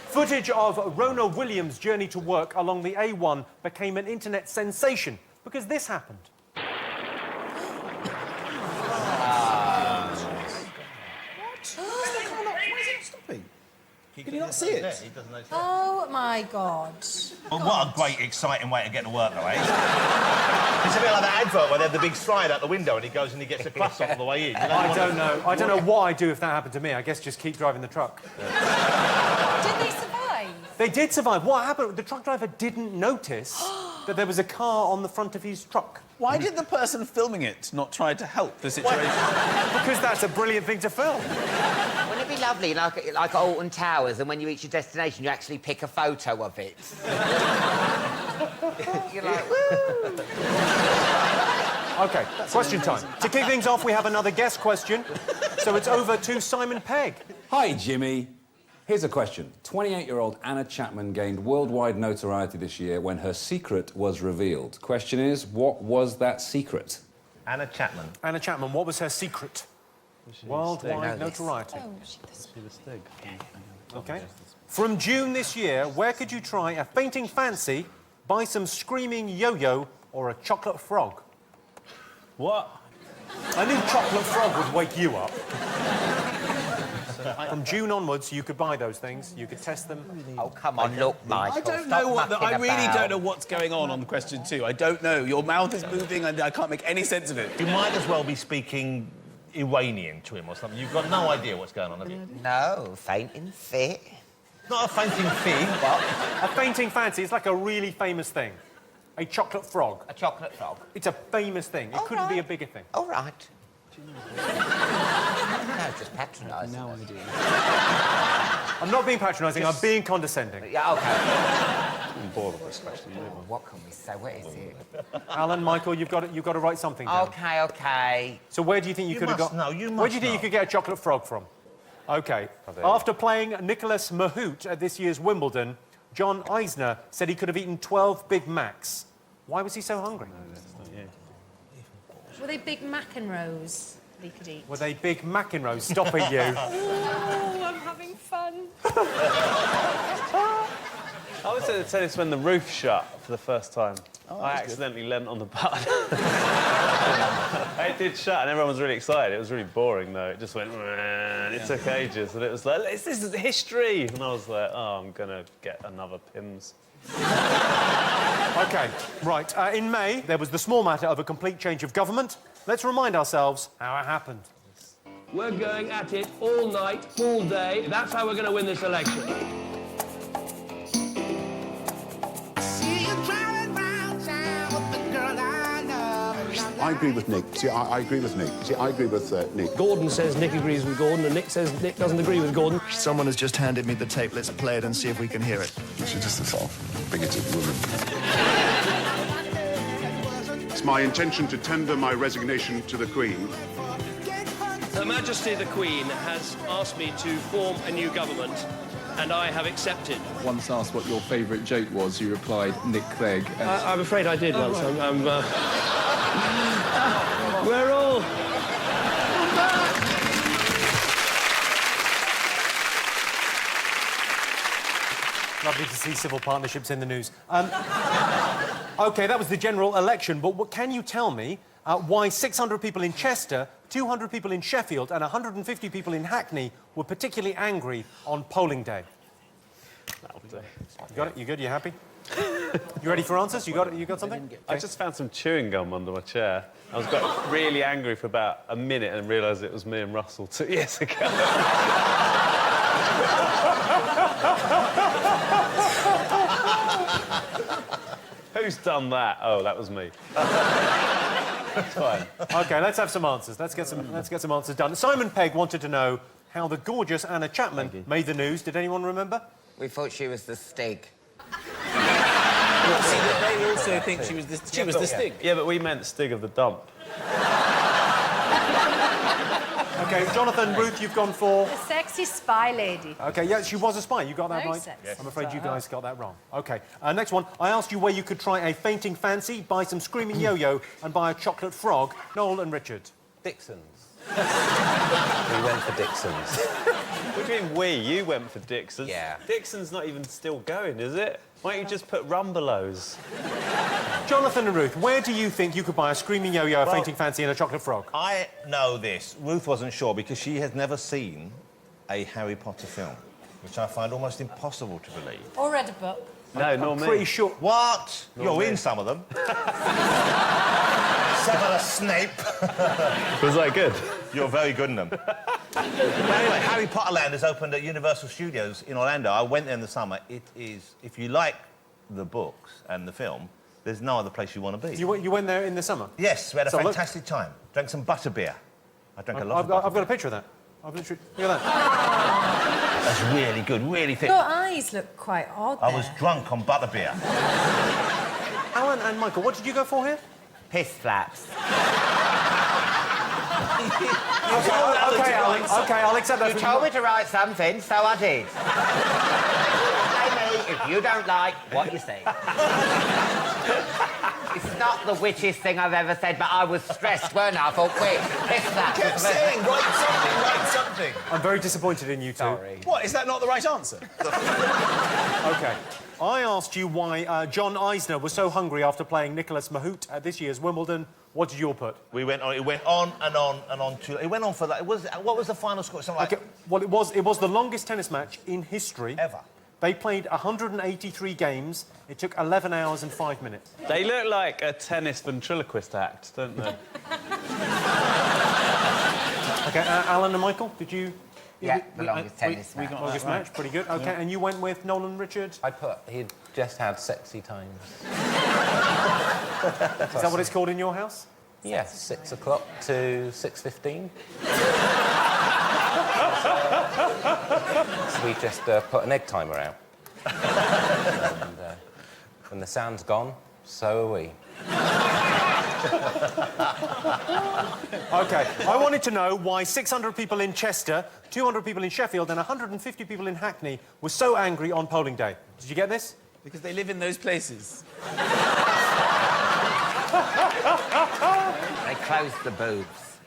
Footage of Rona Williams' journey to work along the A1 became an internet sensation because this happened. Can you not see it? He doesn't know it's Oh, my God. Well, what a great, exciting way to get to work, though, eh? It's a bit like that advert where they have the big slide out the window and he goes and he gets a croissant on the way in. I don't know. I don't know what I'd do if that happened to me. I guess just keep driving the truck. Did they survive? They did survive. What happened? The truck driver didn't notice that there was a car on the front of his truck. Why did the person filming it not try to help the situation? Because that's a brilliant thing to film. Wouldn't it be lovely, like Alton Towers, and when you reach your destination, you actually pick a photo of it? You're like, woo! OK, question time. To kick things off, we have another guest question. So it's over to Simon Pegg. Hi, Jimmy. Here's a question. 28-year-old Anna Chapman gained worldwide notoriety this year when her secret was revealed. Question is, what was that secret? Anna Chapman. Anna Chapman, what was her secret? Worldwide notoriety. Oh, OK. From June this year, where could you try a fainting fancy, buy some screaming yo-yo, or a chocolate frog? What? I knew chocolate frog would wake you up. From June onwards, you could buy those things. You could test them. Oh, come on, look, Michael. I don't stop know what... mucking I really about. don't know what's going on question 2. I don't know. Your mouth is moving and I can't make any sense of it. You might as well be speaking Iranian to him or something. You've got no idea what's going on, have you? No, fainting fit. Not a fainting fit, but... A fainting fancy is like a really famous thing. A chocolate frog. A chocolate frog. It's a famous thing. It couldn't be a bigger thing. All right. No, just patronising. No, I do. I'm not being patronising, I'm being condescending. Yeah, OK. I'm bored of this question. What can we say? What is it? Alan, Michael, you've got to write something down. OK, OK. So where do you think you could have got... No, you must Where do you think know. you could get a chocolate frog from? OK. After playing Nicholas Mahut at this year's Wimbledon, John Eisner said he could have eaten 12 Big Macs. Why was he so hungry? Were they Big McEnroes that he could eat? Were they Big McEnroes? Stop it, you. Oh, I'm having fun. I was at the tennis when the roof shut for the first time. I accidentally leant on the button. It did shut and everyone was really excited. It was really boring, though. It just went... It took ages and it was like, this is history! And I was like, oh, I'm going to get another Pimm's. OK, right. In May, there was the small matter of a complete change of government. Let's remind ourselves how it happened. We're going at it all night, all day. That's how we're going to win this election. I agree with Nick. See, I agree with Nick. See, I agree with Nick. Gordon says Nick agrees with Gordon, and Nick says Nick doesn't agree with Gordon. Someone has just handed me the tape. Let's play it and see if we can hear it. She's just a sort of bigoted woman. It's my intention to tender my resignation to the Queen. Her Majesty the Queen has asked me to form a new government, and I have accepted. Once asked what your favourite joke was, you replied, Nick Clegg. I'm afraid I did once. We're all... Lovely to see civil partnerships in the news. OK, that was the general election, but what can you tell me why 600 people in Chester, 200 people in Sheffield and 150 people in Hackney were particularly angry on polling day? You got it? You good? You happy? You ready for answers? You got something? Okay. I just found some chewing gum under my chair. I was got really angry for about a minute and realised it was me and Russell 2 years ago. Who's done that? Oh, that was me. It's fine. OK, let's have some answers. Let's get some answers done. Simon Pegg wanted to know how the gorgeous Anna Chapman made the news. Did anyone remember? We thought she was the Stig. They also think she was the Stig. Yeah, but we meant Stig of the Dump. OK, Jonathan, Ruth, you've gone for... The sexy spy lady. OK, yeah, she was a spy. You got that Very right? sexy. Yes. I'm afraid you guys got that wrong. OK, next one. I asked you where you could try a fainting fancy, buy some screaming yo-yo and buy a chocolate frog. Noel and Richard. Dixon's. We went for Dixon's. What do you mean we? You went for Dixon's. Yeah. Dixon's not even still going, is it? Why don't you just put Rumbelows? Jonathan and Ruth, where do you think you could buy a screaming yo-yo, a fainting fancy and a chocolate frog? I know this. Ruth wasn't sure because she has never seen a Harry Potter film, which I find almost impossill to believe. Or read a book. No, nor I'm me. pretty sure... What? You're me. in some of them. Severus Snape. Was that good? You're very good in them. But anyway, Harry Potter Land has opened at Universal Studios in Orlando. I went there in the summer. It is... If you like the books and the film, there's no other place you want to be. You went there in the summer? Yes, we had a So look- fantastic time. Drank some butterbeer. I drank a lot of I've got a picture of that. I've literally... Look at that. That's really good, really thick. Your eyes look quite odd I there. was drunk on butterbeer. Alan and Michael, what did you go for here? Piss flaps. Okay, Alan. Okay, I'll accept that. You told me to write something, so I did. Blame me if you don't like what you say. It's not the wittiest thing I've ever said, but I was stressed, weren't I? I thought, quick, piss that. Kept saying, write something. I'm very disappointed in you two. Sorry. What, is that not the right answer? Okay. I asked you why John Eisner was so hungry after playing Nicholas Mahut at this year's Wimbledon. What did you all put? It went on and on and on. It went on for that. What was the final score? Something like... Okay, well, it was the longest tennis match in history. Ever. They played 183 games. It took 11 hours and 5 minutes. They look like a tennis ventriloquist act, don't they? OK, Alan and Michael, did you... Yeah, the longest tennis match. Longest match, pretty good. OK, and you went with Nolan Richard? I put he'd just had sexy times. Is that what it's called in your house? Yes, 6 o'clock to 6:15. So we just put an egg timer out. And when the sound's gone, so are we. OK, I wanted to know why 600 people in Chester, 200 people in Sheffield and 150 people in Hackney were so angry on polling day. Did you get this? Because they live in those places. They closed the booths.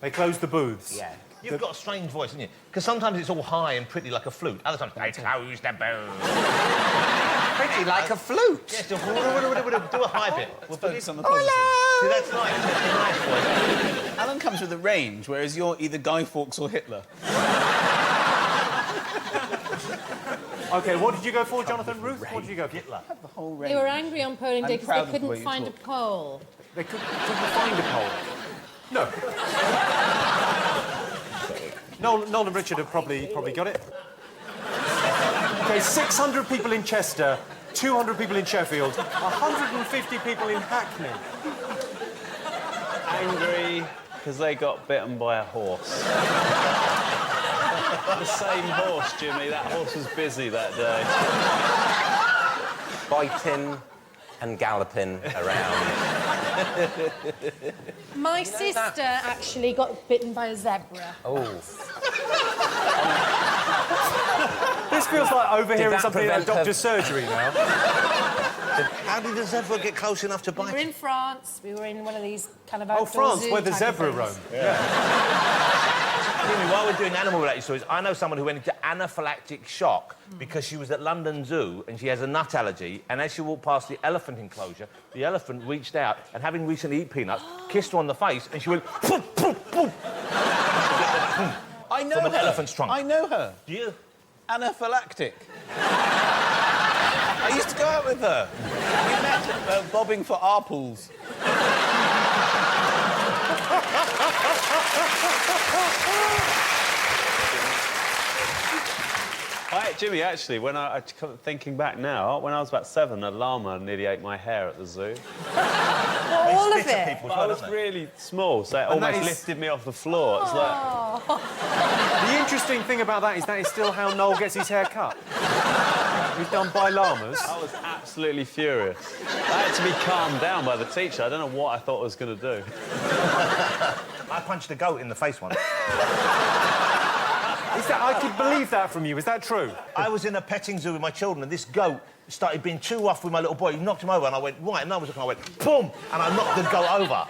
They closed the booths? Yeah. You've got a strange voice, haven't you? Because sometimes it's all high and pretty like a flute. Other times, they close the booths. Pretty like a flute. Yes, do a high bit. We'll focus on the positive. See, that's nice. That's a nice voice. Alan comes with a range, whereas you're either Guy Fawkes or Hitler. OK, what did you go for, Jonathan? Ruth, what did you go for? Hitler. The whole range. They were angry on polling day I'm because proud they of the way couldn't you find a talk. poll. They couldn't find a poll. No. Nolan and Richard have probably got it. OK, 600 people in Chester, 200 people in Sheffield, 150 people in Hackney. Angry because they got bitten by a horse. The same horse, Jimmy. That horse was busy that day. Biting and galloping around. My sister actually got bitten by a zebra. Oh. This feels like overhearing that something like prevent her- doctor's surgery now. How did the zebra get close enough to We were bite? in France. We were in one of these kind of Oh, outdoor France, zoo where the type zebra of roam. things. Jimmy, while we're doing animal-related stories, I know someone who went into anaphylactic shock because she was at London Zoo and she has a nut allergy, and as she walked past the elephant enclosure, the elephant reached out and, having recently eaten peanuts, kissed her on the face, and she went... Poof, poof, poof. I know From an her. elephant's trunk. I know her. Do you? Anaphylactic. I used to go out with her. We met bobbing for apples. Jimmy, actually, when thinking back now, when I was about 7, a llama nearly ate my hair at the zoo. All of it. But I was really small, so it almost lifted me off the floor. It's like... The interesting thing about that is still how Noel gets his hair cut. He's done by llamas. I was absolutely furious. I had to be calmed down by the teacher. I don't know what I thought I was going to do. I punched a goat in the face once. I could believe that from you. Is that true? I was in a petting zoo with my children, and this goat started being too rough with my little boy. He knocked him over, and I went, right, and I was looking, I went, boom, and I knocked the goat over.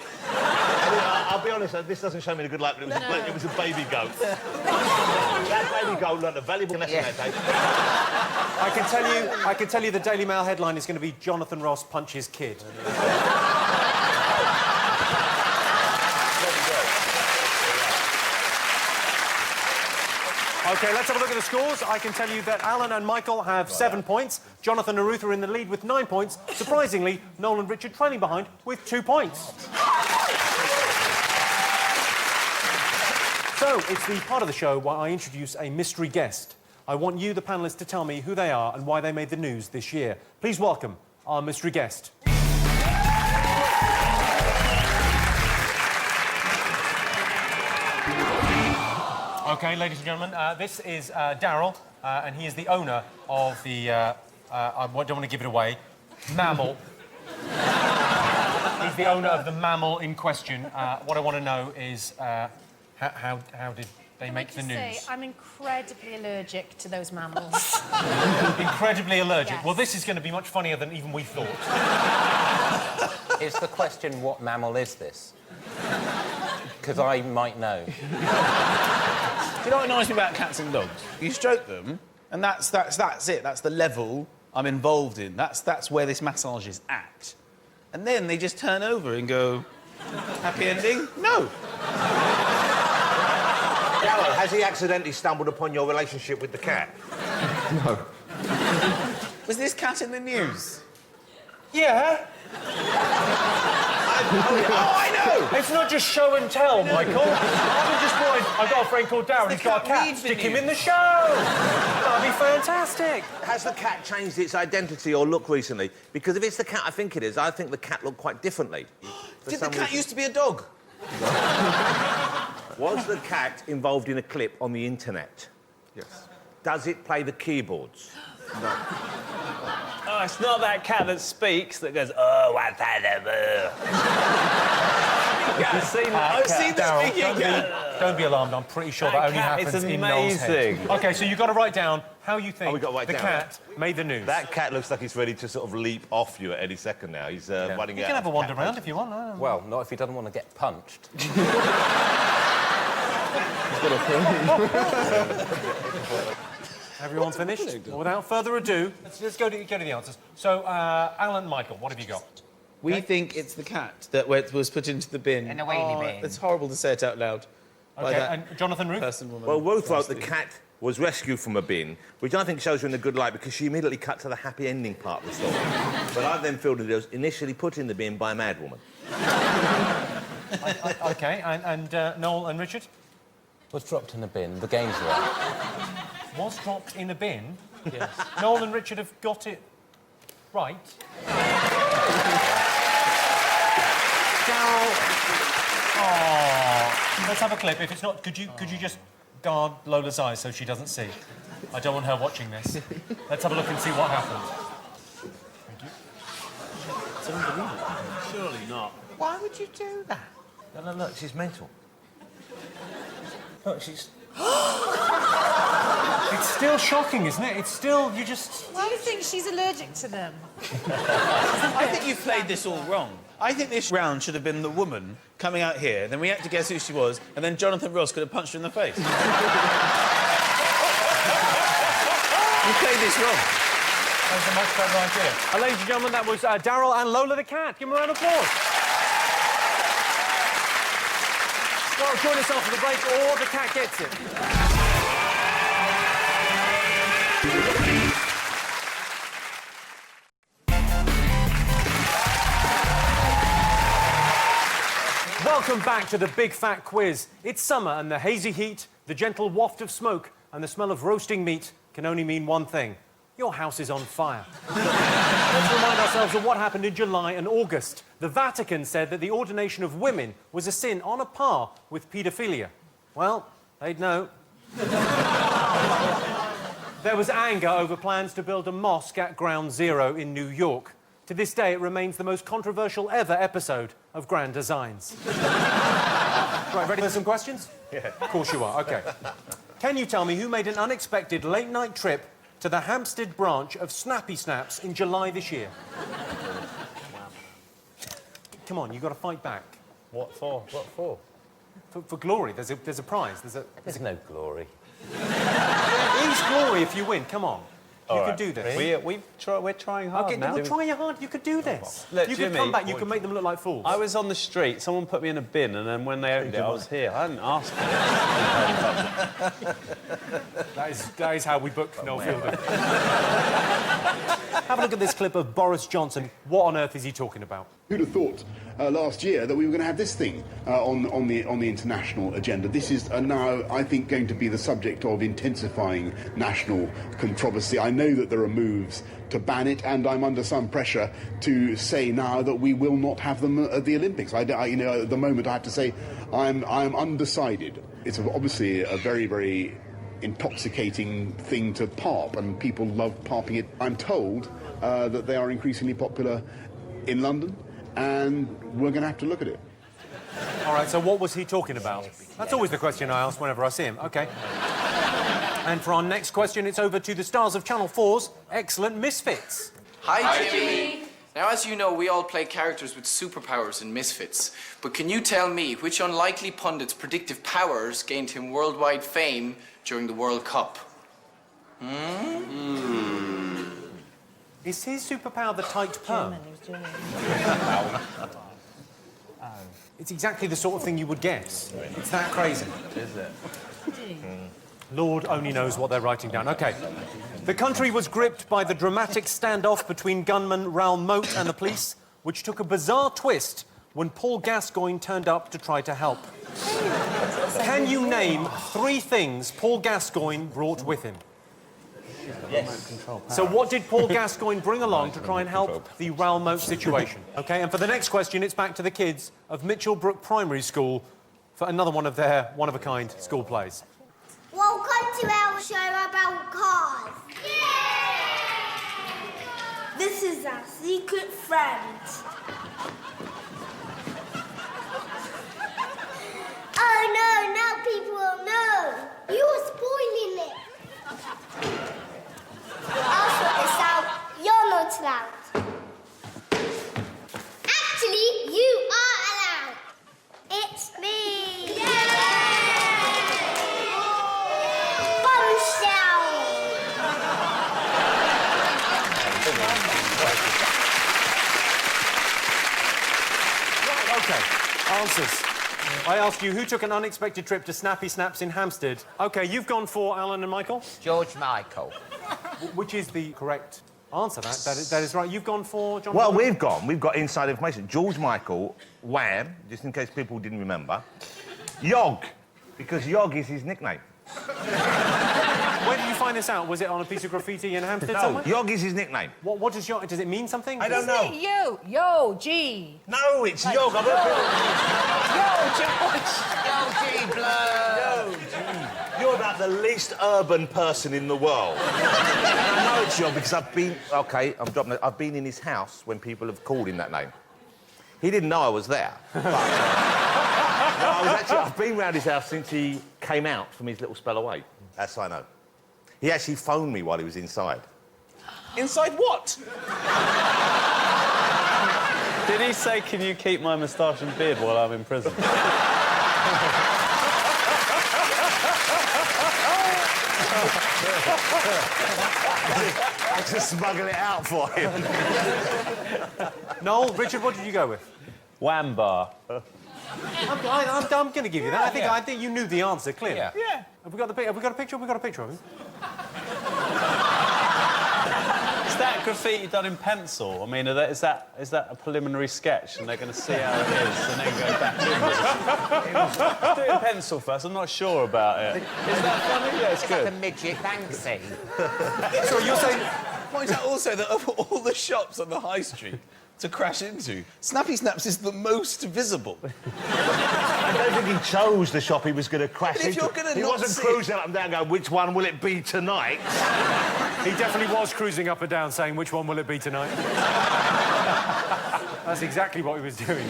I'll be honest, this doesn't show me the good light, but it was a baby goat. That baby goat learned a valuable lesson that day. I can tell you the Daily Mail headline is going to be Jonathan Ross punches kid. OK, let's have a look at the scores. I can tell you that Alan and Michael have 7 points. Jonathan and Ruth are in the lead with 9 points. Surprisingly, Noel and Richard trailing behind with 2 points. So, it's the part of the show where I introduce a mystery guest. I want you, the panellists, to tell me who they are and why they made the news this year. Please welcome our mystery guest. OK, ladies and gentlemen, this is Darryl, and he is the owner of the, I don't want to give it away, mammal. He's the owner of the mammal in question. What I want to know is, How did they make the news? Say, I'm incredibly allergic to those mammals. Incredibly allergic. Yes. Well, this is going to be much funnier than even we thought. Is the question, what mammal is this? Because I might know. Do you know what annoys me about cats and dogs? You stroke them, and that's it. That's the level I'm involved in. That's where this massage is at. And then they just turn over and go, happy ending? No. Darryl, has he accidentally stumbled upon your relationship with the cat? No. Was this cat in the news? Yeah. Oh, I know! It's not just show and tell, Michael. I'm just going, I've got a friend called Darren, he's got a cat, stick him in the show! That'd be fantastic. Has the cat changed its identity or look recently? Because if it's the cat I think it is, I think the cat looked quite differently. Did the cat used to be a dog? Was the cat involved in a clip on the internet? Yes. Does it play the keyboards? No. Oh, it's not that cat that speaks that goes, oh, what's that? I've seen that. I've seen the speaking cat. Don't be alarmed, I'm pretty sure that only cat happens is in Noel's head. amazing. OK, so you've got to write down how you think we got to write the down. cat made the news. That cat looks like he's ready to sort of leap off you at any second now. He's running out. You can have a wander around if you want. No. Well, not if he doesn't want to get punched. Everyone's finished? Well, without further ado, let's go to the answers. So, Alan, Michael, what have you got? We think it's the cat that was put into the bin. In the wheelie bin. It's horrible to say it out loud. OK, and Jonathan Ruth? Well, Ruth wrote the cat was rescued from a bin, which I think shows her in a good light because she immediately cut to the happy ending part of the story. But I then feel that it was initially put in the bin by a mad woman. OK, and Noel and Richard? Was dropped in a bin. The game's right. Was dropped in a bin? Yes. Noel and Richard have got it right. Darryl. Oh, let's have a clip. If it's not, could you just guard Lola's eyes so she doesn't see? I don't want her watching this. Let's have a look and see what happened. Thank you. It's unbelievable. Surely not. Why would you do that? No, look, she's mental. Look, she's... It's still shocking, isn't it? It's still, you just... Do you think she's allergic to them? I think you've played this all wrong. I think this round should have been the woman coming out here, then we had to guess who she was, and then Jonathan Ross could have punched her in the face. You played this wrong. That's a much better idea. Ladies and gentlemen, that was Darryl and Lola the cat. Give them a round of applause. Well, join us after the break, or the cat gets it. Welcome back to the Big Fat Quiz. It's summer and the hazy heat, the gentle waft of smoke and the smell of roasting meat can only mean one thing. Your house is on fire. Let's remind ourselves of what happened in July and August. The Vatican said that the ordination of women was a sin on a par with paedophilia. Well, they'd know. There was anger over plans to build a mosque at Ground Zero in New York. To this day, it remains the most controversial ever episode of Grand Designs. Right, ready for some questions? Yeah. Of course you are, OK. Can you tell me who made an unexpected late-night trip to the Hampstead branch of Snappy Snaps in July this year? Come on, you've got to fight back. What for? What for? For glory. There's a prize. There's no glory. There is glory if you win. Come on. You could do this. We're trying hard OK, now. we're trying hard. You could do this. Look, you Jimmy, could come back. You could make them look like fools. I was on the street, someone put me in a bin, and then when they opened it, I was here. I hadn't asked for it. That is how we book Noel Fielding. Have a look at this clip of Boris Johnson. What on earth is he talking about? Who'd have thought last year that we were going to have this thing on the international agenda? This is now, I think, going to be the subject of intensifying national controversy. I know that there are moves to ban it, and I'm under some pressure to say now that we will not have them at the Olympics. At the moment, I have to say I'm undecided. It's obviously a very, very intoxicating thing to parp, and people love parping it. I'm told that they are increasingly popular in London, and we're going to have to look at it. All All right, so what was he talking about? That's always the question I ask whenever I see him. OK. And for our next question, it's over to the stars of Channel 4's excellent Misfits. Hi, Jimmy. Now, as you know, we all play characters with superpowers in Misfits. But can you tell me which unlikely pundit's predictive powers gained him worldwide fame during the World Cup? Is his superpower the tight perm? It's exactly the sort of thing you would guess. It's that crazy. Is it? Lord only knows what they're writing down. OK. The country was gripped by the dramatic standoff between gunman Raoul Moat and the police, which took a bizarre twist when Paul Gascoigne turned up to try to help. Can you name 3 things Paul Gascoigne brought with him? Yes. So what did Paul Gascoigne bring along to try and help the Raoul Moat situation? OK, and for the next question, it's back to the kids of Mitchell Brook Primary School for another one of their one-of-a-kind school plays. Welcome to our show about cars. This is our secret friend. Oh no, now people will know. You are spoiling it. I'll sort this out. You're not allowed. Actually, you are allowed. It's me. OK, answers. I ask you, who took an unexpected trip to Snappy Snaps in Hampstead? OK, you've gone for Alan and Michael? George Michael. Which is the correct answer. That is right. You've gone for John? Well, we've got inside information. George Michael, Wham, just in case people didn't remember. Yog, because Yog is his nickname. Where did you find this out? Was it on a piece of graffiti in Hampstead somewhere? Yog is his nickname. What does Yog... Does it mean something? I don't know. Yo, G. No, it's Yog. I'm Yo, G, blur. Yo, G. You're about the least urban person in the world. And I know it's Yog because I've been... OK, I'm dropping it. I've been in his house when people have called him that name. He didn't know I was there. But, I've been round his house since he came out from his little spell away. That's I know. He actually phoned me while he was inside. Inside what? Did he say, can you keep my moustache and beard while I'm in prison? I had to smuggle it out for him. Noel, Richard, what did you go with? Wham bar. I'm going to give you that. I think you knew the answer clearly. Yeah. Have we got a picture? Have we got a picture of him? Is that graffiti done in pencil? I mean, is that a preliminary sketch and they're going to see how it is and then go back in? Do it in pencil first. I'm not sure about it. Is that funny? Yeah, it's good. Like a midget Banksy. Sorry, you're saying... Point out also that of all the shops on the high street to crash into, Snappy Snaps is the most visible. I don't think he chose the shop he was going to crash But if into. you're gonna He not wasn't see cruising up and down going, which one will it be tonight? He definitely was cruising up and down saying, which one will it be tonight? That's exactly what he was doing.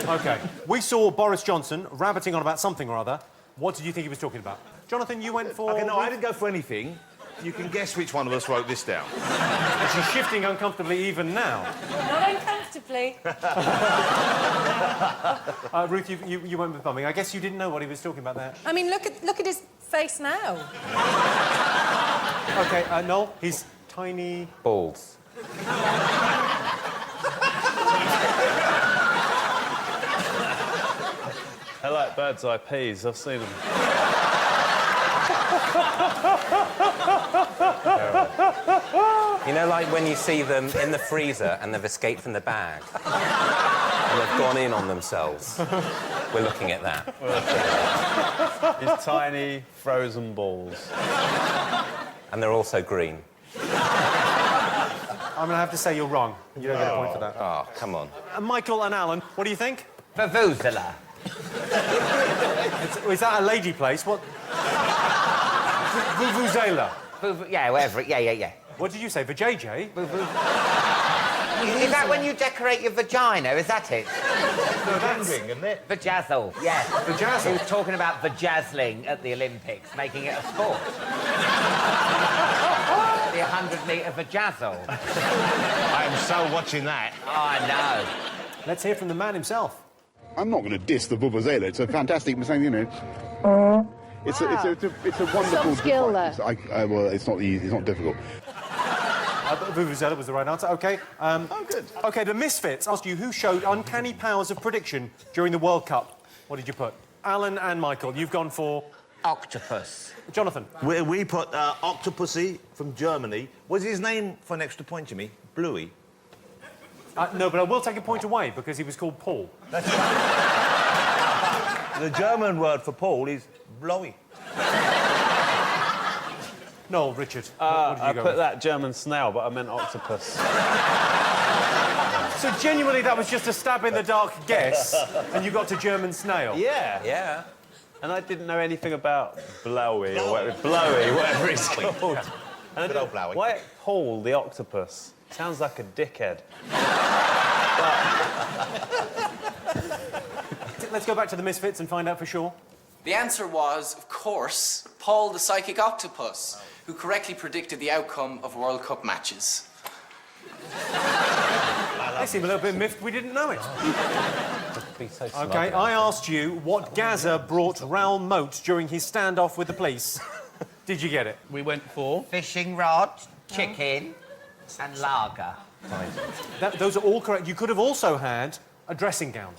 OK. We saw Boris Johnson rabbiting on about something or other. What did you think he was talking about? Jonathan, you went for... OK, no, I didn't go for anything. You can guess which one of us wrote this down. And she's shifting uncomfortably even now. Not uncomfortably. Ruth, you went with bumming. I guess you didn't know what he was talking about there. I mean, look at his face now. OK, Noel, his tiny... Balls. I like bird's eye peas. I've seen them. You know, like when you see them in the freezer and they've escaped from the bag and they've gone in on themselves. We're looking at that. His tiny frozen balls. And they're also green. I'm going to have to say you're wrong. You don't get a point for that. Oh, come on. Michael and Alan, what do you think? Vuvuzela. Is that a lady place? What? Vuvuzela. Yeah, whatever. Yeah. What did you say? For JJ? Is that when you decorate your vagina? Is that it? No, wondering, isn't it? Vajazzle, yes. Vajazzle? He was talking about vajazzling at the Olympics, making it a sport. The 100-metre vajazzle. I am so watching that. Oh, I know. Let's hear from the man himself. I'm not going to diss the vuvuzela. It's a fantastic, you know. It's a wonderful. Some skill device. Well, it's not easy. It's not difficult. Vuvuzela was the right answer. OK. Oh, good. OK, the Misfits asked you who showed uncanny powers of prediction during the World Cup. What did you put? Alan and Michael, you've gone for... Octopus. Jonathan? We put Octopussy from Germany. What's his name for an extra point, Jimmy? Bluey? No, but I will take a point away because he was called Paul. The German word for Paul is blowy. No, Richard. I What did you go put with? that German snail, but I meant octopus. So genuinely, that was just a stab-in-the-dark guess, and you got to German snail? Yeah. Yeah. And I didn't know anything about blowy or whatever it's called. And Good old Blowy. Why Paul the octopus? Sounds like a dickhead. Let's go back to the Misfits and find out for sure. The answer was, of course, Paul the Psychic Octopus, who correctly predicted the outcome of World Cup matches. They seem a little bit miffed we didn't know it. OK, I asked you what Gaza brought Raoul Moat during his standoff with the police. Did you get it? We went for... Fishing rod, chicken, and lager. Those are all correct. You could have also had a dressing gown.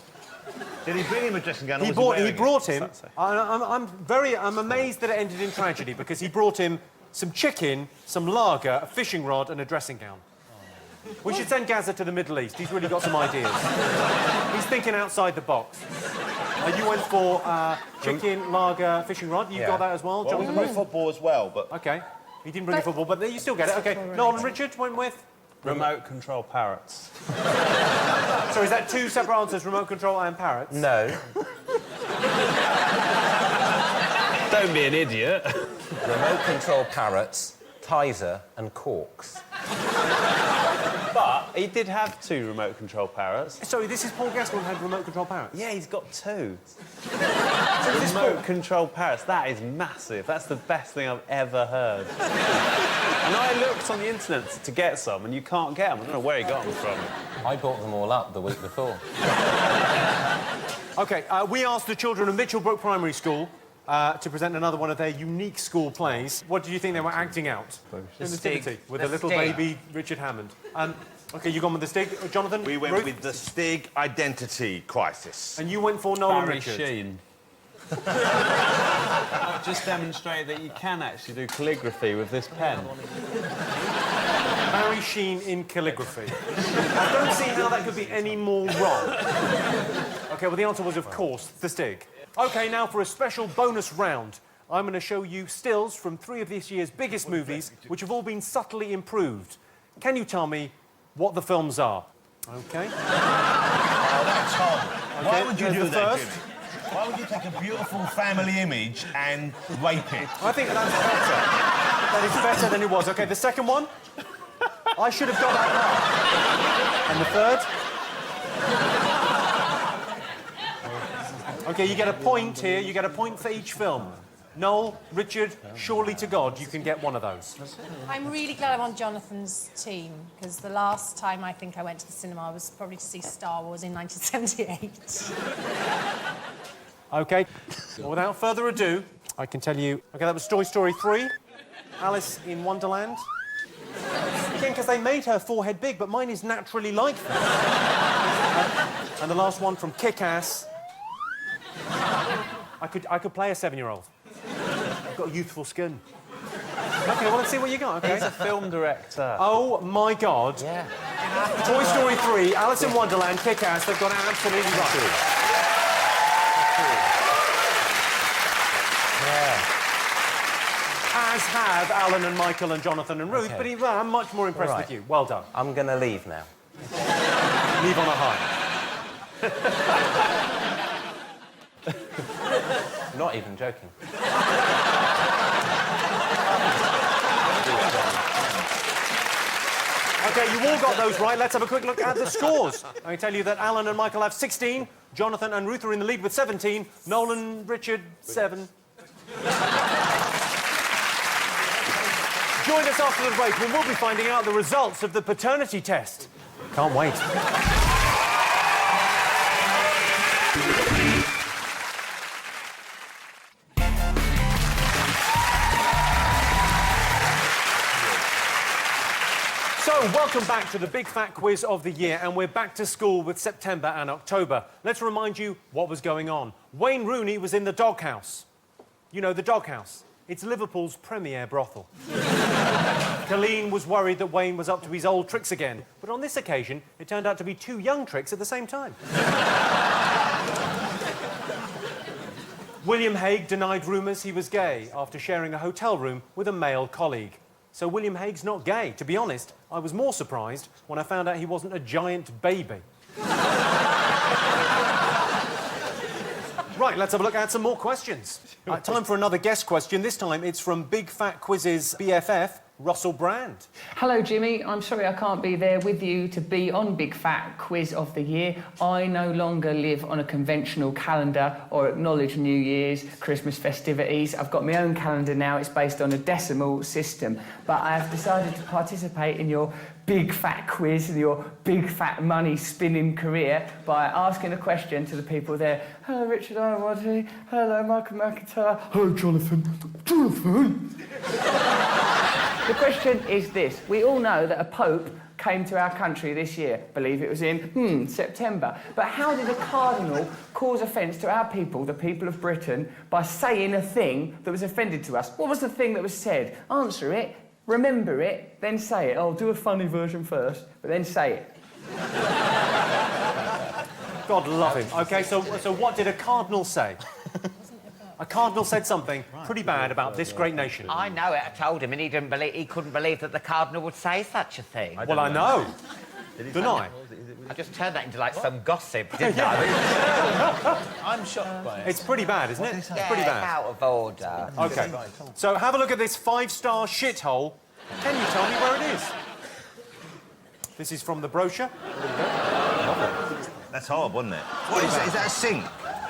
Did he bring him a dressing gown? He brought him... I'm amazed that it ended in tragedy, because he brought him some chicken, some lager, a fishing rod and a dressing gown. We should send Gaza to the Middle East. He's really got some ideas. He's thinking outside the box. You went for chicken, lager, fishing rod. You got that as well, Well, we Jonathan? went football as well, but... OK. He didn't bring you football, but you still get it. OK. Noel and Richard went with? Remote control parrots. So is that two separate answers, remote control and parrots? No. Don't be an idiot. Remote control parrots, Tizer and corks. But he did have two remote control parrots. Sorry, this is Paul Gascoigne had remote control parrots? Yeah, he's got two. Remote control parrots, that is massive. That's the best thing I've ever heard. And I looked on the internet to get some, and you can't get them. I don't know where he got them from. I bought them all up the week before. OK, we asked the children of Mitchellbrook Primary School to present another one of their unique school plays. What do you think they were acting out? The Nativity, Stig. with The a little Stig. baby Richard Hammond. OK, you gone with the Stig. Jonathan? We went Ruth? with the Stig identity crisis. And you went for Noel and Barry Richard. Sheen. Just demonstrate that you can actually do calligraphy with this pen. Barry Sheen in calligraphy. I don't see how that could be any more wrong. OK, well, the answer was, of course, the Stig. OK, now for a special bonus round. I'm going to show you stills from 3 of this year's biggest movies, which have all been subtly improved. Can you tell me what the films are? OK. Oh, that's hard. Why would you do that, first. Jimmy? Why would you take a beautiful family image and rape it? I think that's better. That is better than it was. OK, the second one? I should have got that part. And the third? OK, you get a point here. You get a point for each film. Noel, Richard, surely to God you can get one of those. I'm really glad I'm on Jonathan's team, because the last time I think I went to the cinema was probably to see Star Wars in 1978. OK, well, without further ado, I can tell you... OK, that was Toy Story 3, Alice in Wonderland. Again, because they made her forehead big, but mine is naturally like that. And the last one from Kick-Ass. I could play a 7-year-old. I've got youthful skin. OK, well, let's see what you got, OK? He's a film director. Oh, my God. Yeah. Toy Story 3, Alice in Wonderland, Kick-Ass, they've got it absolutely right. As have Alan and Michael and Jonathan and Ruth, Okay. but I'm much more impressed with you. Well done. I'm going to leave now. Leave on a high. Not even joking. OK, you all got those right. Let's have a quick look at the scores. I can tell you that Alan and Michael have 16, Jonathan and Ruth are in the lead with 17, Nolan and Richard, 7. Join us after the break when we'll be finding out the results of the paternity test. Can't wait. So, welcome back to the Big Fat Quiz of the year, and we're back to school with September and October. Let's remind you what was going on. Wayne Rooney was in the doghouse. You know, the doghouse. It's Liverpool's premier brothel. Colleen was worried that Wayne was up to his old tricks again, but on this occasion, it turned out to be 2 young tricks at the same time. William Hague denied rumours he was gay after sharing a hotel room with a male colleague. So William Hague's not gay. To be honest, I was more surprised when I found out he wasn't a giant baby. Right, let's have a look at some more questions. Time for another guest question. This time it's from Big Fat Quiz's BFF, Russell Brand. Hello, Jimmy. I'm sorry I can't be there with you to be on Big Fat Quiz of the Year. I no longer live on a conventional calendar or acknowledge New Year's, Christmas festivities. I've got my own calendar now. It's based on a decimal system. But I have decided to participate in your Big Fat Quiz and your big fat money spinning career by asking a question to the people there. Hello, Richard Iwadley. Hello, Michael McIntyre. Hello, Jonathan. Jonathan! The question is this. We all know that a pope came to our country this year. Believe it was in, September. But how did a cardinal cause offence to our people, the people of Britain, by saying a thing that was offended to us? What was the thing that was said? Answer it, remember it, then say it. I'll do a funny version first, but then say it. God love him. OK, so what did a cardinal say? A cardinal said something pretty bad about this great nation. I know it. I told him, and he couldn't believe that the cardinal would say such a thing. Well, I know. Didn't I? I just turned that into like some gossip, didn't I? I'm shocked by it. It's pretty bad, isn't it? It's pretty bad. It's out of order. OK, so have a look at this 5-star shithole. Can you tell me where it is? This is from the brochure. That's horrible, isn't it? What is it? Is that a sink?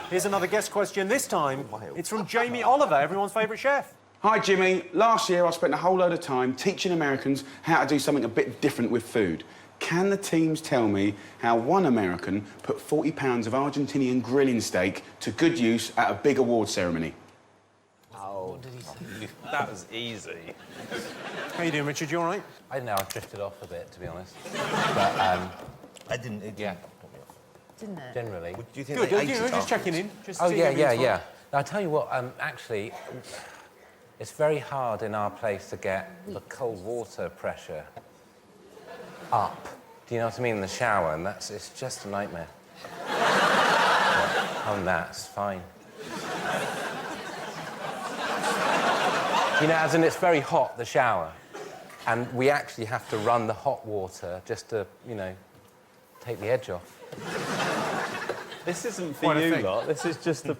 Here's another guest question. This time, it's from Jamie Oliver, everyone's favourite chef. Hi, Jimmy. Last year, I spent a whole load of time teaching Americans how to do something a bit different with food. Can the teams tell me how one American put 40 pounds of Argentinian grilling steak to good use at a big award ceremony? Oh, what did he say? That was easy. How you doing, Richard? You all right? I don't know, I've drifted off a bit, to be honest. But, I didn't... Yeah. Didn't it? Generally. Do you think Good, they ate you know, it just after? checking in. Just Oh, seeing yeah, everything's yeah. fine. Now, I'll tell you what, actually, it's very hard in our place to get the cold water pressure up. Do you know what I mean? In the shower, and it's just a nightmare. Other than that, it's fine. You know, as in it's very hot, the shower, and we actually have to run the hot water just to, you know, take the edge off. This isn't for you lot, this is just the...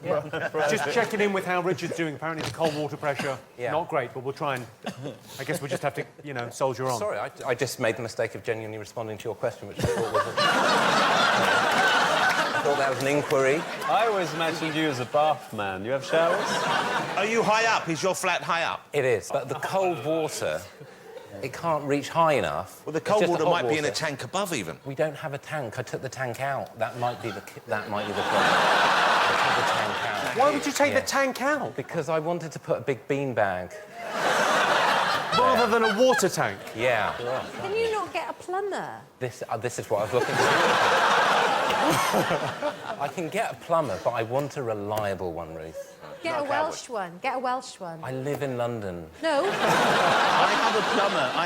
Just checking in with how Richard's doing. Apparently the cold water pressure, Yeah. not great, but we'll try and... I guess we'll just have to, you know, soldier on. Sorry, I just made the mistake of genuinely responding to your question, which I thought was I thought that was an inquiry. I always imagined you as a bath man. You have showers? Are you high up? Is your flat high up? It is, but the cold water, it can't reach high enough. Well, the It's cold just water hot might be in a water. tank above, even. We don't have a tank. I took the tank out. That might be the problem. I took the tank out. Why would you take the tank out? Because I wanted to put a big bean bag. Rather than a water tank? Yeah. Can you not get a plumber? This is what I was looking for. I can get a plumber, but I want a reliable one, Ruth. Get a Welsh one. Get a Welsh one. I live in London. No. I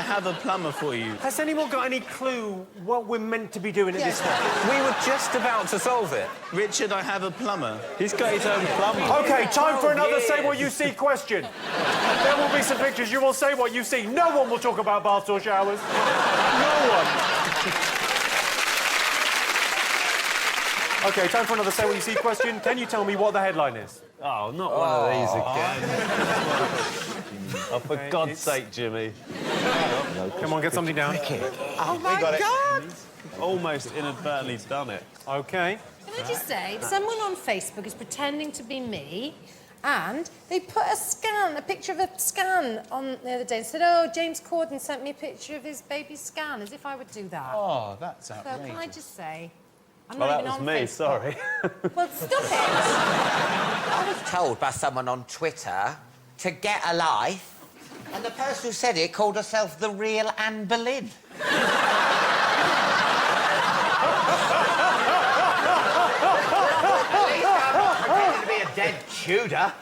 have a plumber for you. Has anyone got any clue what we're meant to be doing at this point? We were just about to solve it. Richard, I have a plumber. He's got his own plumber. OK, time for another Say What You See question. There will be some pictures. You will say what you see. No one will talk about baths or showers. No one. OK, time for another Say What You See question. Can you tell me what the headline is? Oh, not one of these again. Oh, for God's sake, Jimmy. Come on, get something down. Oh, my God! Almost inadvertently done it. OK. Can I just say, someone on Facebook is pretending to be me, and they put a picture of a scan on the other day and said, oh, James Corden sent me a picture of his baby's scan, as if I would do that. Oh, that's So outrageous. can I just say, I'm Well, not that even was on me, Facebook. sorry. Well, stop it. I was told by someone on Twitter to get a life, and the person who said it called herself the real Anne Boleyn. At least I'm not pretending to be a dead Tudor.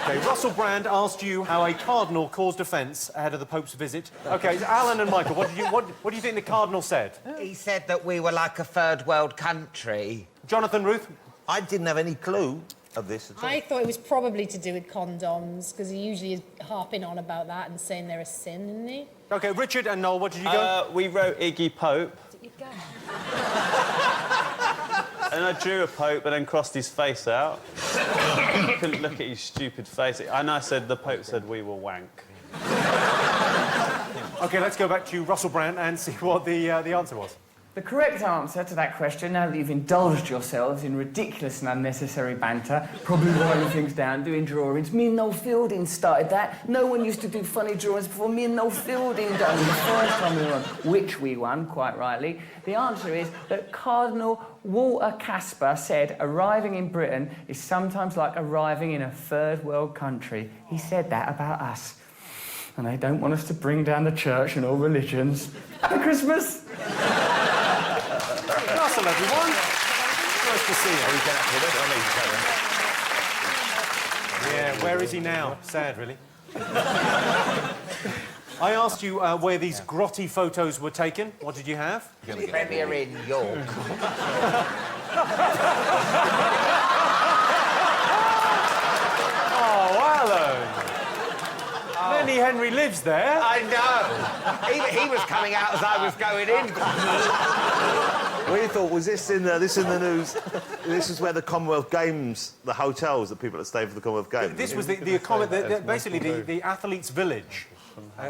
OK, Russell Brand asked you how a cardinal caused offence ahead of the Pope's visit. OK, Alan and Michael, what do you think the cardinal said? He said that we were like a third world country. Jonathan, Ruth? I didn't have any clue of this at all. I thought it was probably to do with condoms, because he usually is harping on about that and saying they're a sin, isn't he? OK, Richard and Noel, what did you go? We wrote Iggy Pope. You go. And I drew a Pope and then crossed his face out. Couldn't look at his stupid face. And I said, the Pope said we were wank. OK, let's go back to Russell Brand and see what the answer was. The correct answer to that question, now that you've indulged yourselves in ridiculous and unnecessary banter, probably writing things down, doing drawings. Me and Noel Fielding started that. No one used to do funny drawings before me and Noel Fielding done it the first time we won, which we won, quite rightly. The answer is that Cardinal Walter Casper said arriving in Britain is sometimes like arriving in a third world country. He said that about us. And they don't want us to bring down the church and all religions. Happy Christmas! Russell, everyone. Nice to see you. Yeah, where is he now? Sad, really. I asked you where these grotty photos were taken. What did you have? Premier in York. Oh, Alan. Lenny Henry lives there. I know. He was coming out as I was going in. We thought, was this in the news? This is where the Commonwealth Games, the hotels that people that stay for the Commonwealth Games. This was basically the athletes' village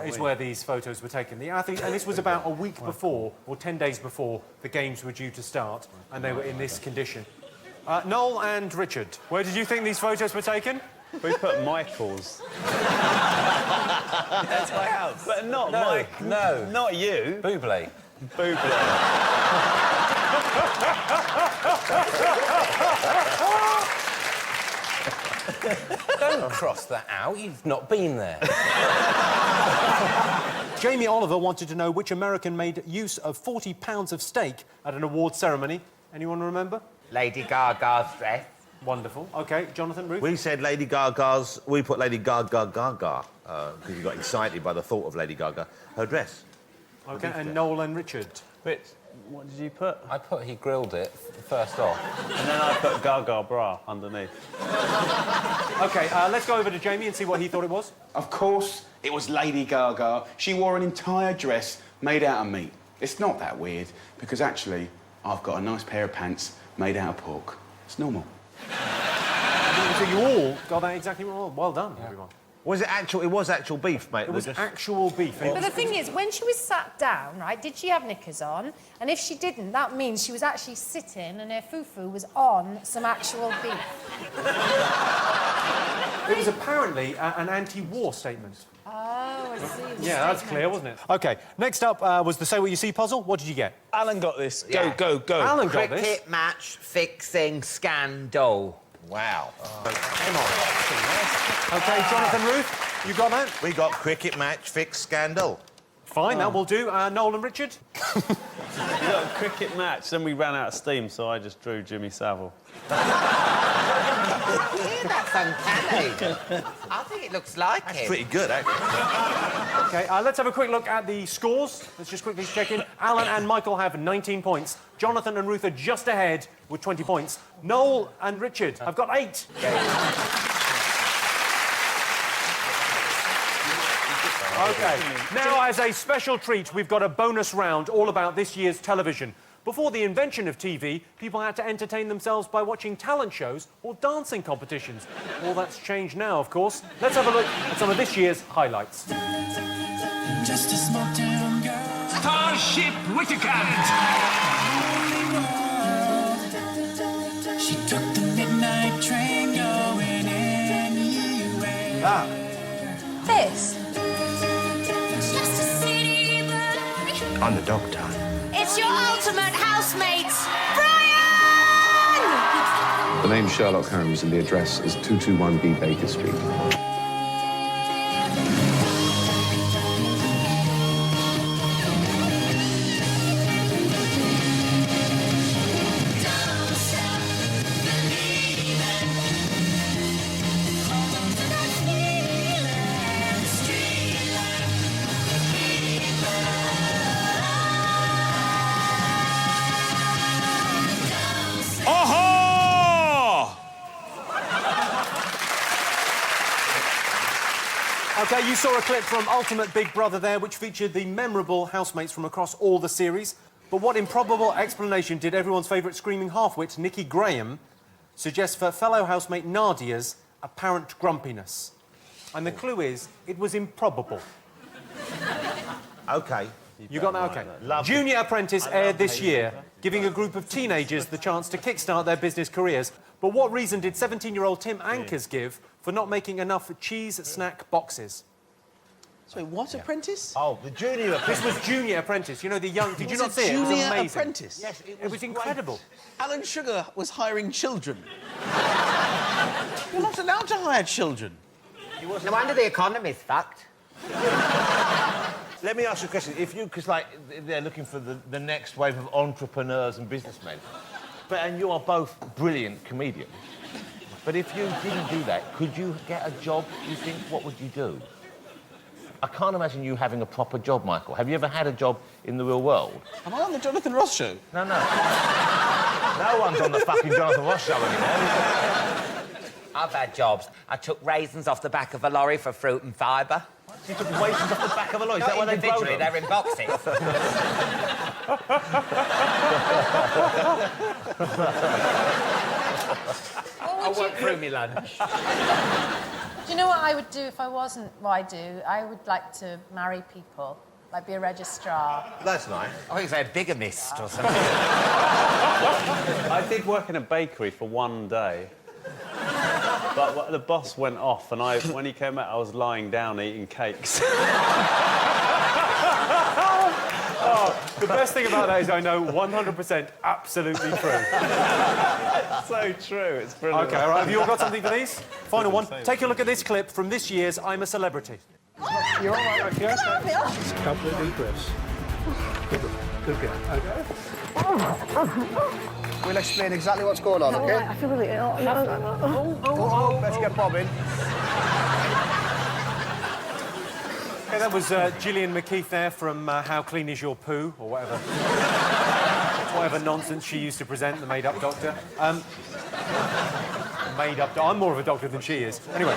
is where these photos were taken. The athletes, and this was about a week before, or 10 days before, the games were due to start, and they were in this condition. Noel and Richard, where did you think these photos were taken? We put Michael's. That's my house. But not Mike. No. Not you. Bublé. Don't cross that out. You've not been there. Jamie Oliver wanted to know which American made use of 40 pounds of steak at an award ceremony. Anyone remember? Lady Gaga's dress. Wonderful. OK, Jonathan, Ruth? We said Lady Gaga's... We put Lady Gaga, because we got excited by the thought of Lady Gaga. Her dress. OK, and Noel and Richard? Rich, what did you put? I put he grilled it first off. And then I put Gaga bra underneath. OK, let's go over to Jamie and see what he thought it was. Of course, it was Lady Gaga. She wore an entire dress made out of meat. It's not that weird, because actually, I've got a nice pair of pants made out of pork. It's normal. So you all got that exactly wrong. Well done, everyone. Was it actual... It was actual beef, mate. It was actual beef. But the thing is, when she was sat down, right, did she have knickers on? And if she didn't, that means she was actually sitting and her fufu was on some actual beef. It was apparently an anti-war statement. Oh, I see. Yeah, that's clear, wasn't it? OK, next up was the Say What You See puzzle. What did you get? Alan got this. Yeah. Go. Alan got this. Cricket match fixing scandal. Wow. Come on. OK, Jonathan, Ruth, you got that? We got cricket match fix scandal. Fine, that will do. Noel and Richard? We got a cricket match, then we ran out of steam, so I just drew Jimmy Savile. Yeah, that's uncanny. I think it looks like That's him. pretty good, actually. OK, let's have a quick look at the scores. Let's just quickly check in. Alan and Michael have 19 points. Jonathan and Ruth are just ahead with 20 points. Noel and Richard have got 8. OK, now as a special treat, we've got a bonus round all about this year's television. Before the invention of TV, people had to entertain themselves by watching talent shows or dancing competitions. All that's changed now, of course. Let's have a look at some of this year's highlights. Just a small town girl. Starship Whittaker. She took the midnight train going anywhere. This? Just a city boy. I'm the doctor. It's your ultimate housemates, Brian! The name's Sherlock Holmes and the address is 221B Baker Street. OK, you saw a clip from Ultimate Big Brother there, which featured the memorable housemates from across all the series. But what improbable explanation did everyone's favourite screaming half-wit, Nikki Graham, suggest for fellow housemate Nadia's apparent grumpiness? And the clue is, it was improbable. OK. You got that? OK. Junior Apprentice aired this year, giving a group of teenagers the chance to kickstart their business careers. But what reason did 17-year-old Tim Ankers give for not making enough cheese snack boxes? Sorry, what apprentice? Oh, the Junior Apprentice. This was Junior Apprentice. You know, the young... Did you not see it? It was Junior amazing. Apprentice? Yes, It was incredible. Alan Sugar was hiring children. You're not allowed to hire children. No wonder the economy's fucked. Let me ask you a question. If you... Because, like, they're looking for the next wave of entrepreneurs and businessmen. And you are both brilliant comedians. But if you didn't do that, could you get a job, you think? What would you do? I can't imagine you having a proper job, Michael. Have you ever had a job in the real world? Am I on the Jonathan Ross show? No, no. No one's on the fucking Jonathan Ross show anymore. I've had jobs. I took raisins off the back of a lorry for fruit and fibre. You took raisins off the back of a lorry? Is that why they grow them? They're in boxes. I work through me lunch. Do you know what I would do if I wasn't what I do? I would like to marry people, like be a registrar. That's nice. I think it's a bigamist or something. I did work in a bakery for one day. But the boss went off, and when he came out, I was lying down eating cakes. Oh, the best thing about that is I know 100% absolutely true. So true, it's brilliant. OK, all right, have you all got something for these? Final one. Take a look at this clip from this year's I'm a Celebrity. You're all right, okay? Just a couple of deep breaths. Good girl. OK. We'll explain exactly what's going on, OK? I feel really ill. Let's get Bob in. OK, that was Gillian McKeith there from How Clean Is Your Poo, or whatever. Whatever nonsense she used to present, the made-up doctor. Made-up... I'm more of a doctor than she is. Anyway,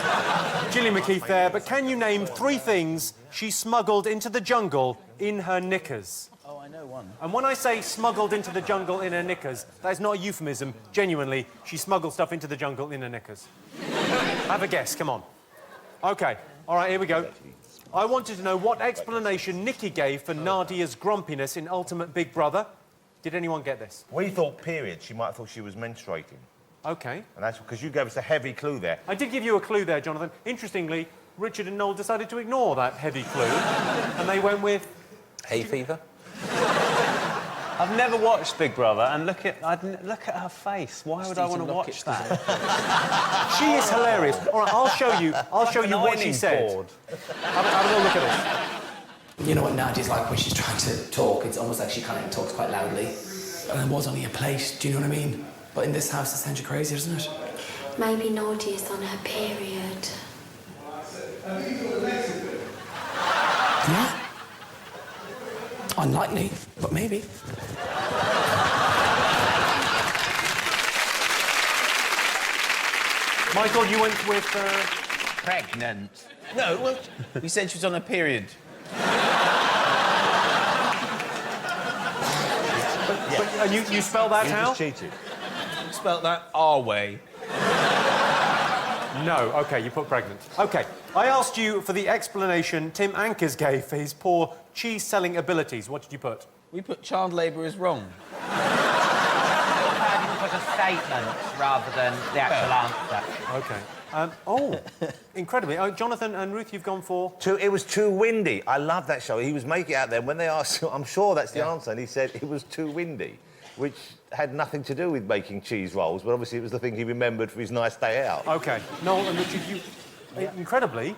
Gillian McKeith there, but can you name 3 things she smuggled into the jungle in her knickers? Oh, I know one. And when I say smuggled into the jungle in her knickers, that is not a euphemism. Genuinely, she smuggled stuff into the jungle in her knickers. Have a guess, come on. OK, all right, here we go. I wanted to know what explanation Nikki gave for Nadia's grumpiness in Ultimate Big Brother. Did anyone get this? We thought period. She might have thought she was menstruating. OK. And that's because you gave us a heavy clue there. I did give you a clue there, Jonathan. Interestingly, Richard and Noel decided to ignore that heavy clue, and they went with... Hay fever? I've never watched Big Brother, and look at her face. Why would I want to watch that? She is hilarious. All right, I'll show you what she said. Have a little look at this. You know what Nadia's like when she's trying to talk? It's almost like she kind of talks quite loudly. And it was only a plate, do you know what I mean? But in this house, it sounds crazy, doesn't it? Maybe Nadia's on her period. Yeah. Unlikely, but maybe. Michael, you went with... Pregnant. No, well, you said she was on her period. And you spell that how? You just cheated. Spelt that our way. No, OK, you put pregnant. OK, I asked you for the explanation Tim Ankers gave for his poor cheese-selling abilities. What did you put? We put child labour is wrong. I didn't put a statement rather than the actual answer. OK. Incredibly. Jonathan and Ruth, you've gone for? It was too windy. I love that show. He was making it out there. When they asked, I'm sure that's the answer, and he said it was too windy, which had nothing to do with making cheese rolls, but obviously it was the thing he remembered for his nice day out. OK. Noel and Richard, you... Incredibly...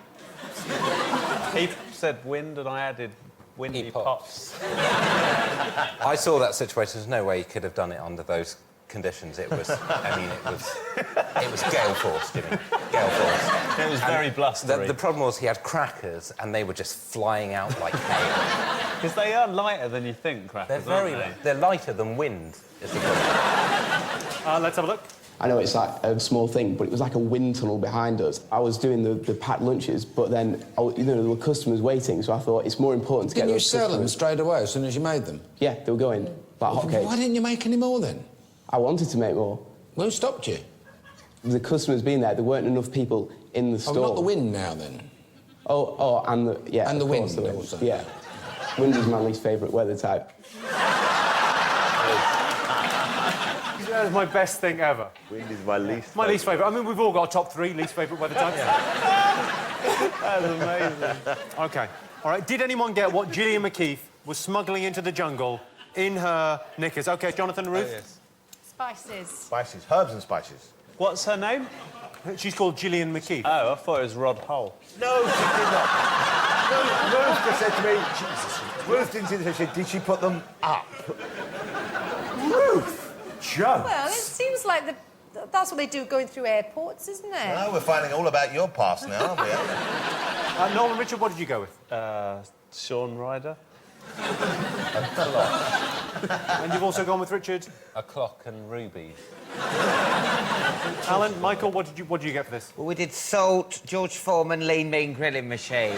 He said wind, and I added windy pops. I saw that situation. There's no way he could have done it under those conditions. It was... I mean, it was gale force, Jimmy. Gale force. It was very blustery. The problem was he had crackers, and they were just flying out like hail. Because they are lighter than you think, crackers, They're lighter than wind, is the problem. Let's have a look. I know it's like a small thing, but it was like a wind tunnel behind us. I was doing the packed lunches, but then there were customers waiting, so I thought it's more important to get those customers. Didn't you sell them straight away as soon as you made them? Yeah, they were going like hotcakes. Why didn't you make any more then? I wanted to make more. Well, who stopped you? The customers being there, there weren't enough people in the store. Oh, not the wind now then? And the... Yeah, and the wind the wind. also. Yeah. Wind is my least favourite weather type. That was my best thing ever. Wind is my least My least favourite. I mean, we've all got a top 3 least favourite weather types. That's amazing. OK. All right, did anyone get what Gillian McKeith was smuggling into the jungle in her knickers? OK, Jonathan and Ruth? Oh, yes. Spices. Spices. Herbs and spices. What's her name? She's called Gillian McKeith. Oh, I thought it was Rod Hull. No, she did not. Ruth just said to me, Ruth didn't see this, she said, did she put them up? Ruth! Joe. Well, it seems like that's what they do going through airports, isn't it? No, we're finding all about your past now, aren't we? Noel and Richard, what did you go with? Shaun Ryder. A clock. And you've also gone with Richard? A clock and rubies. Alan, Michael, what did you get for this? Well, we did salt, George Foreman, lean mean grilling machine.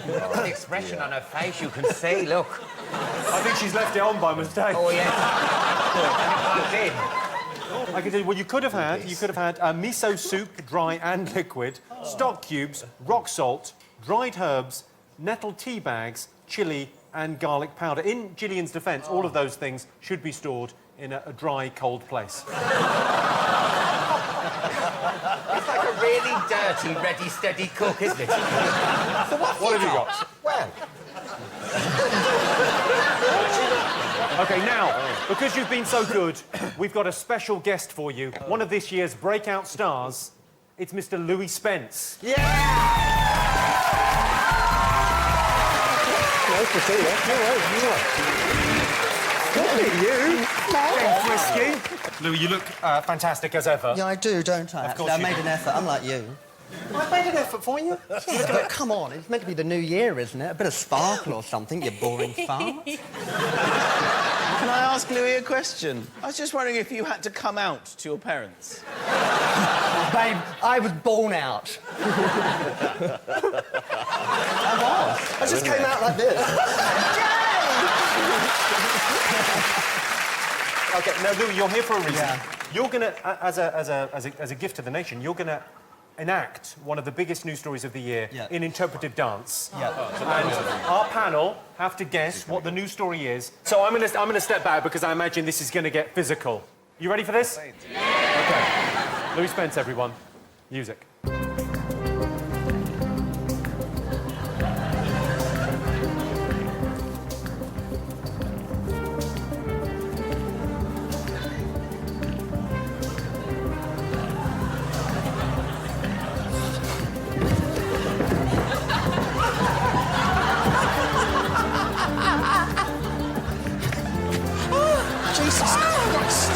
The expression on her face, you can see, look. I think she's left it on by mistake. Oh, yes. I can tell you what you could have had. You could have had miso soup, dry and liquid, stock cubes, rock salt, dried herbs, nettle tea bags, chilli and garlic powder. In Gillian's defence, all of those things should be stored in a dry, cold place. It's like a really dirty, ready, steady cook, isn't it? So what have you got? Well... OK, now, because you've been so good, we've got a special guest for you. One of this year's breakout stars. It's Mr. Louis Spence. Yeah! Nice to see you. Look at you. Getting frisky. Louis, you look fantastic as ever. Yeah, I do, don't I? Of course I you made do. an effort, unlike you. I made an effort for you? Yeah, but come on, it's meant to be the new year, isn't it? A bit of sparkle or something, you boring fart. Can I ask Louis a question? I was just wondering if you had to come out to your parents. Babe, I was born out. I was. I just came out like this. OK, now, Louis, you're here for a reason. Yeah. You're going to, as a gift to the nation, you're going to enact one of the biggest news stories of the year in interpretive dance. Yeah. And our panel have to guess what the news story is. So I'm going to step back because I imagine this is going to get physical. You ready for this? Yeah. OK. Louis Spence, everyone. Music. Jesus Christ!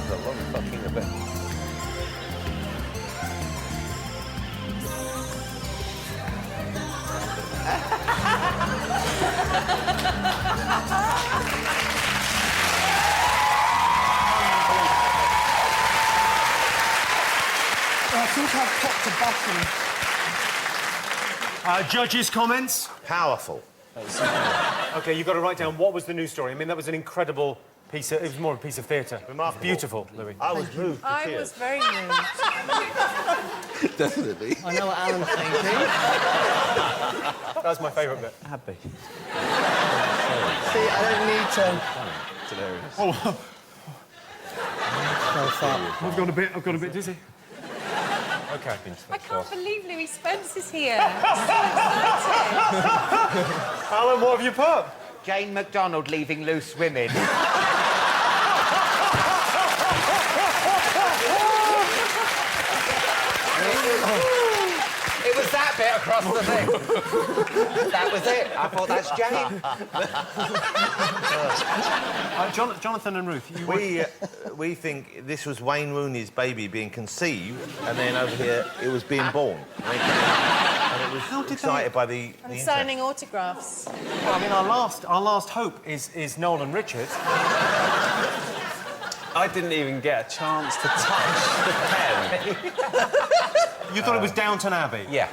a long fucking event. I think I've popped a button. Judges' comments? Powerful. OK, you've got to write down what was the news story. I mean, that was an incredible piece of... It was more a piece of theatre. Remarkable. Beautiful, Louis. I was moved to I tears. was very moved. Definitely. I know what Alan's thinking. That was my favourite bit. Happy. See, I don't need to... It's hilarious. Oh, So far. I've got a bit dizzy. OK. I can't believe Louis Spence is here. I'm so excited. Alan, what have you put? Jane McDonald leaving loose women. It was that bit across the thing. That was it. I thought that's Jane. Jonathan and Ruth, We think this was Wayne Rooney's baby being conceived, and then over here it was being born. And it was excited by the I'm interest. signing autographs. Well, I mean, our last hope is Noel and Richard. I didn't even get a chance to touch the pen. You thought it was Downton Abbey? Yeah.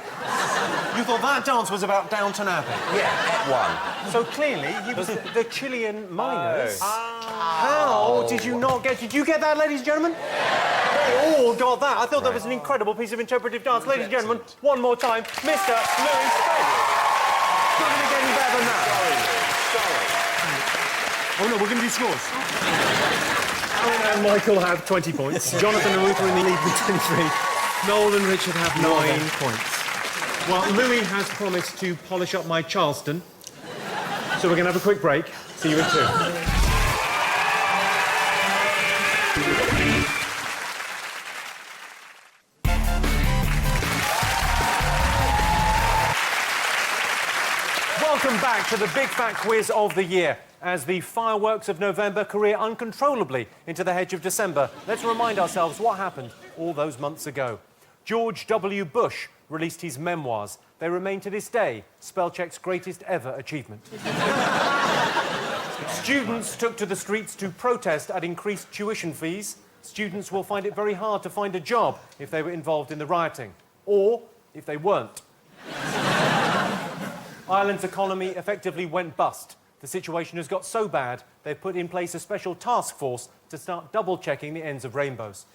You thought that dance was about Downton Abbey? Yeah, one. So clearly, he was the Chilean miners. How did you not get... Did you get that, ladies and gentlemen? They all got that. I thought that was an incredible piece of interpretive dance. Ladies and gentlemen, one more time, Mr. Louis Spence. Couldn't it get any better than that? Sorry. Oh, no, we're going to do scores. Alan and Michael have 20 points. Jonathan and Ruth are in the lead with 23. Noel and Richard have 9 points. Well, Louis has promised to polish up my Charleston. So we're going to have a quick break. See you in 2. Welcome back to the Big Fat Quiz of the year. As the fireworks of November career uncontrollably into the hedge of December, let's remind ourselves what happened all those months ago. George W. Bush released his memoirs. They remain to this day Spellcheck's greatest ever achievement. Students took to the streets to protest at increased tuition fees. Students will find it very hard to find a job if they were involved in the rioting, or if they weren't. Ireland's economy effectively went bust. The situation has got so bad, they've put in place a special task force to start double-checking the ends of rainbows.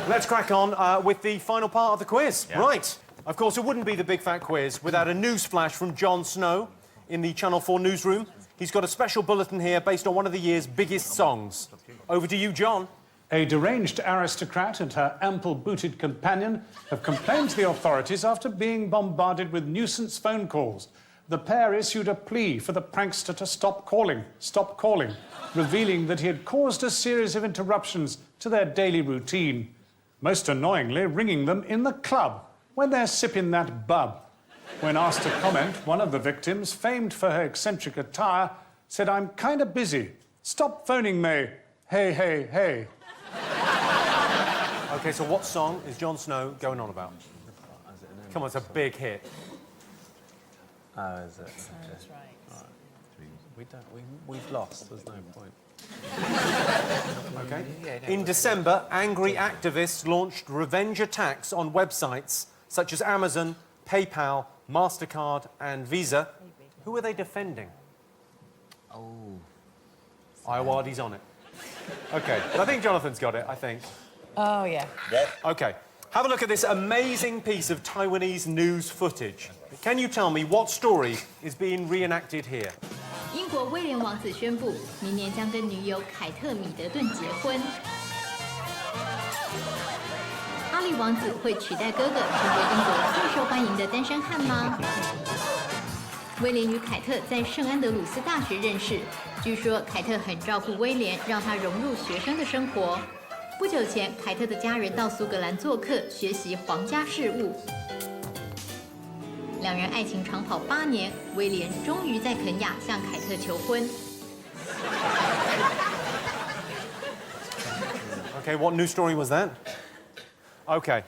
Let's crack on with the final part of the quiz. Yeah. Right. Of course, it wouldn't be the Big Fat Quiz without a news flash from Jon Snow in the Channel 4 newsroom. He's got a special bulletin here based on one of the year's biggest songs. Over to you, John. A deranged aristocrat and her ample-booted companion have complained to the authorities after being bombarded with nuisance phone calls. The pair issued a plea for the prankster to stop calling, revealing that he had caused a series of interruptions to their daily routine. Most annoyingly, ringing them in the club when they're sipping that bub. When asked to comment, one of the victims, famed for her eccentric attire, said, "I'm kind of busy. Stop phoning me. Hey, hey, hey." OK, so what song is Jon Snow going on about? Come on, it's a big hit. Oh, is it? That's right. We've lost. There's no point. OK. In December, angry activists launched revenge attacks on websites such as Amazon, PayPal, MasterCard and Visa. Who are they defending? Oh. Iowadi's on it. OK, but I think Jonathan's got it, I think. Oh, yeah. OK. Have a look at this amazing piece of Taiwanese news footage. Can you tell me what story is being reenacted here? 英国威廉王子宣布，明年将跟女友凯特·米德顿结婚。哈利王子会取代哥哥，成为英国最受欢迎的单身汉吗？威廉与凯特在圣安德鲁斯大学认识，据说凯特很照顾威廉，让他融入学生的生活。不久前，凯特的家人到苏格兰做客，学习皇家事务。两人爱情长跑8年，威廉终于在肯亚向凯特求婚。 OK, what news story was that? OK.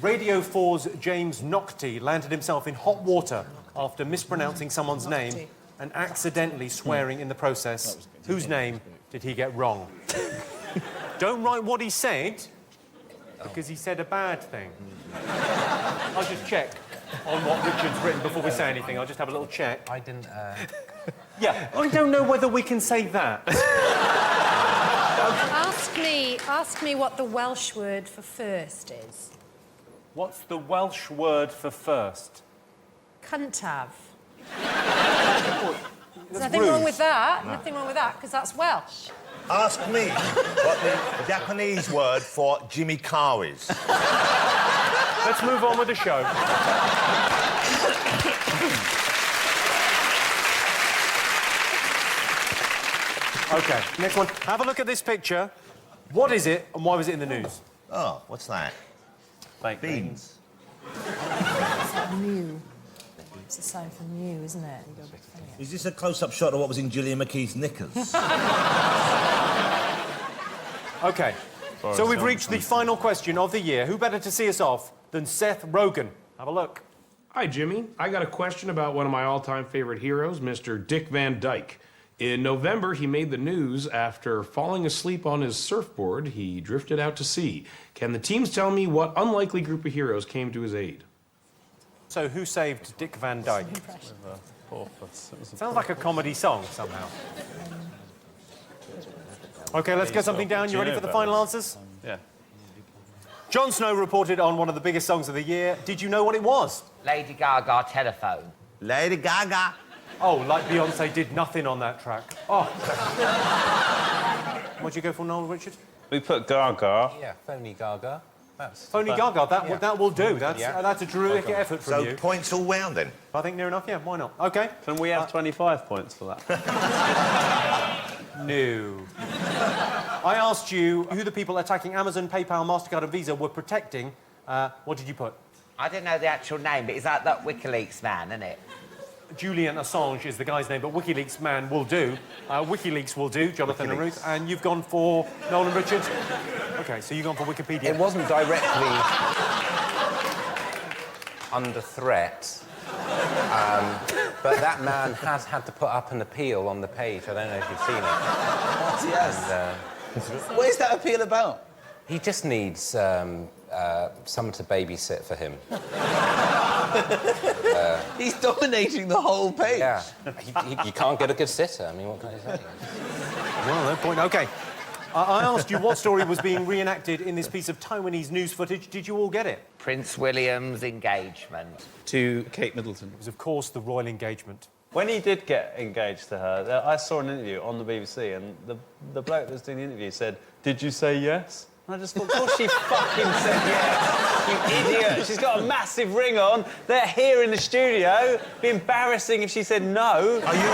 Radio 4's James Naughtie landed himself in hot water after mispronouncing someone's name and accidentally swearing in the process. Whose name did he get wrong? Don't write what he said, because he said a bad thing. I'll just check on what Richard's written before we say anything. I'll just have a little check. I didn't... Yeah, I don't know whether we can say that. Ask me what the Welsh word for first is. What's the Welsh word for first? Cyntaf. There's That's nothing rude. wrong with that. No. Nothing wrong with that, because that's Welsh. Ask me what the Japanese word for Jimmy Carr is. Let's move on with the show. OK, next one. Have a look at this picture. What is it, and why was it in the news? Oh, what's that? Baked beans. It's like new. It's a sign for new, isn't it? You go a bit funny. Is this a close-up shot of what was in Gillian McKeith's knickers? OK, so we've reached the final question of the year. Who better to see us off than Seth Rogen? Have a look. Hi, Jimmy. I got a question about one of my all-time favorite heroes, Mr. Dick Van Dyke. In November, he made the news after falling asleep on his surfboard. He drifted out to sea. Can the teams tell me what unlikely group of heroes came to his aid? So who saved Dick Van Dyke? Sounds like a comedy song somehow. OK, let's get something down. You ready for the final answers? Yeah. Jon Snow reported on one of the biggest songs of the year. Did you know what it was? Lady Gaga, Telephone. Lady Gaga. Oh, like Beyonce did nothing on that track. Oh. What'd you go for, Noel, Richard? We put Gaga. Yeah, phony Gaga. That's... Phony Gaga, that, Yeah. that will do. That's, that's a terrific effort from So you. points all round, then? I think near enough, yeah, why not? OK. Can we have 25 points for that? No. I asked you who the people attacking Amazon, PayPal, MasterCard and Visa were protecting. What did you put? I didn't know the actual name, but is that WikiLeaks man, isn't it? Julian Assange is the guy's name, but WikiLeaks man will do. WikiLeaks will do, Jonathan and Ruth. And you've gone for Noel and Richard? OK, so you've gone for Wikipedia. It wasn't directly under threat, but that man has had to put up an appeal on the page. I don't know if you've seen it. Yes. What is that appeal about? He just needs someone to babysit for him. He's dominating the whole page. Yeah. You can't get a good sitter. I mean, what can I say? Well, no point. OK. I asked you what story was being reenacted in this piece of Taiwanese news footage. Did you all get it? Prince William's engagement. To Kate Middleton. It was, of course, the royal engagement. When he did get engaged to her, I saw an interview on the BBC, and the bloke that was doing the interview said, "Did you say yes?" And I just thought, of course she fucking said yes, you idiot. She's got a massive ring on. They're here in the studio. It'd be embarrassing if she said no. Are you...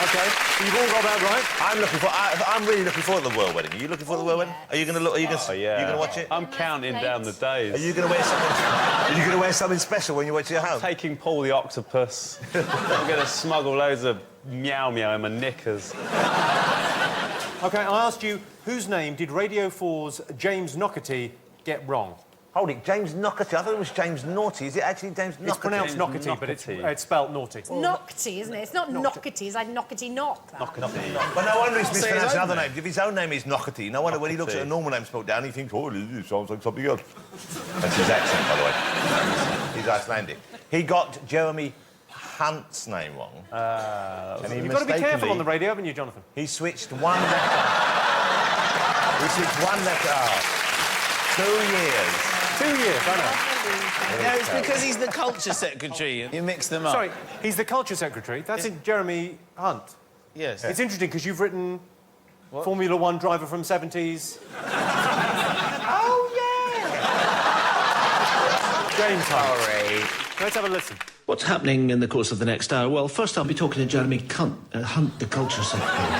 OK, so you've all got that right. I'm really looking forward to the royal wedding. Are you looking forward to the royal wedding? Are you going to look? Are you going to? Yeah. You going to watch it? I'm counting down the days. Are you going to wear something? Are you going to wear something special when you watch it at home? Taking Paul the octopus. I'm going to smuggle loads of meow meow in my knickers. OK, I asked you whose name did Radio 4's James Naughtie get wrong? Hold it, James Naughtie. I thought it was James Naughty. Is it actually James Naughtie? It's pronounced Naughtie, but it's spelt naughty. Naughty, isn't it? It's not knockety. It's like knockety knock. But no wonder he's mispronounced another name. If his own name is Naughty, no wonder when he looks at a normal name spelled down, he thinks, oh, this sounds like something else. That's his accent, by the way. He's Icelandic. He got Jeremy Hunt's name wrong. And you've got to be careful on the radio, haven't you, Jonathan? He switched one letter. He switched one letter. 2 years. 2 years, I know. No, it's because he's the culture secretary. You mix them up. Sorry, he's the culture secretary. That's in Jeremy Hunt. Yes. It's interesting because you've written Formula One driver from 70s. Oh, yeah! James Hunt. Sorry. Let's have a listen. What's happening in the course of the next hour? Well, first I'll be talking to Jeremy Hunt, the culture secretary.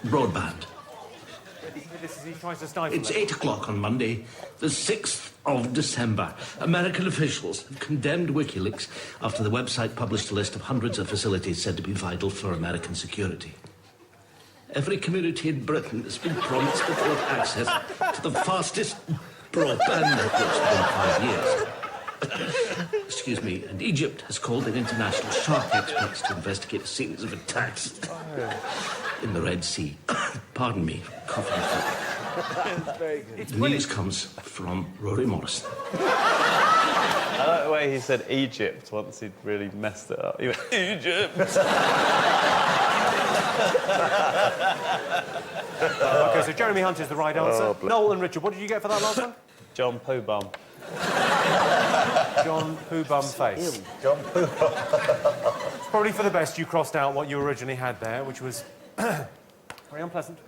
Broadband. this as he tries to stifle It's it. 8 o'clock on Monday, the 6th of December. American officials have condemned WikiLeaks after the website published a list of hundreds of facilities said to be vital for American security. Every community in Britain has been promised afford access to the fastest broadband networks within 5 years. Excuse me, and Egypt has called in international shark experts to investigate a series of attacks in the Red Sea. Pardon me, coughing. The news comes from Rory Morrison. I like the way he said Egypt once he'd really messed it up. He went, Egypt! OK, so Jeremy Hunt is the right answer. Noel and Richard, what did you get for that last one? John Poo Bum. John Poo Bum Face. John Poo Bum. It's probably for the best you crossed out what you originally had there, which was very unpleasant.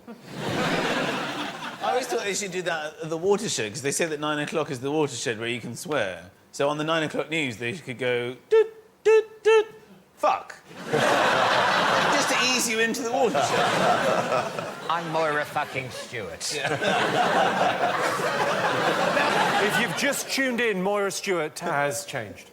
I always thought they should do that at the watershed, because they say that 9 o'clock is the watershed where you can swear. So on the 9 o'clock news, they could go, doot, doot, doot, fuck. Just to ease you into the watershed. I'm Moira fucking Stewart. If you've just tuned in, Moira Stewart has changed.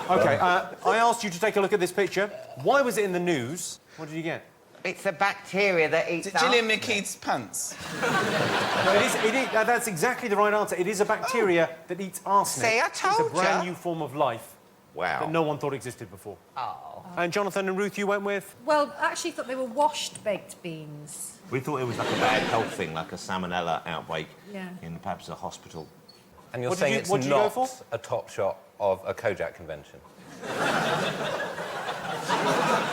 OK, I asked you to take a look at this picture. Why was it in the news? What did you get? It's a bacteria that eats... Is it Gillian McKeith's pants? No, it is, that's exactly the right answer. It is a bacteria that eats arsenic. See, I told It's a brand ya. new form of life Wow. that no one thought existed before. Oh. And Jonathan and Ruth, you went with? Well, I actually thought they were washed baked beans. We thought it was like a bad health thing, like a salmonella outbreak Yeah. in perhaps a hospital. And you're What did saying you- it's what did you go not for? a top shot of a Kojak convention?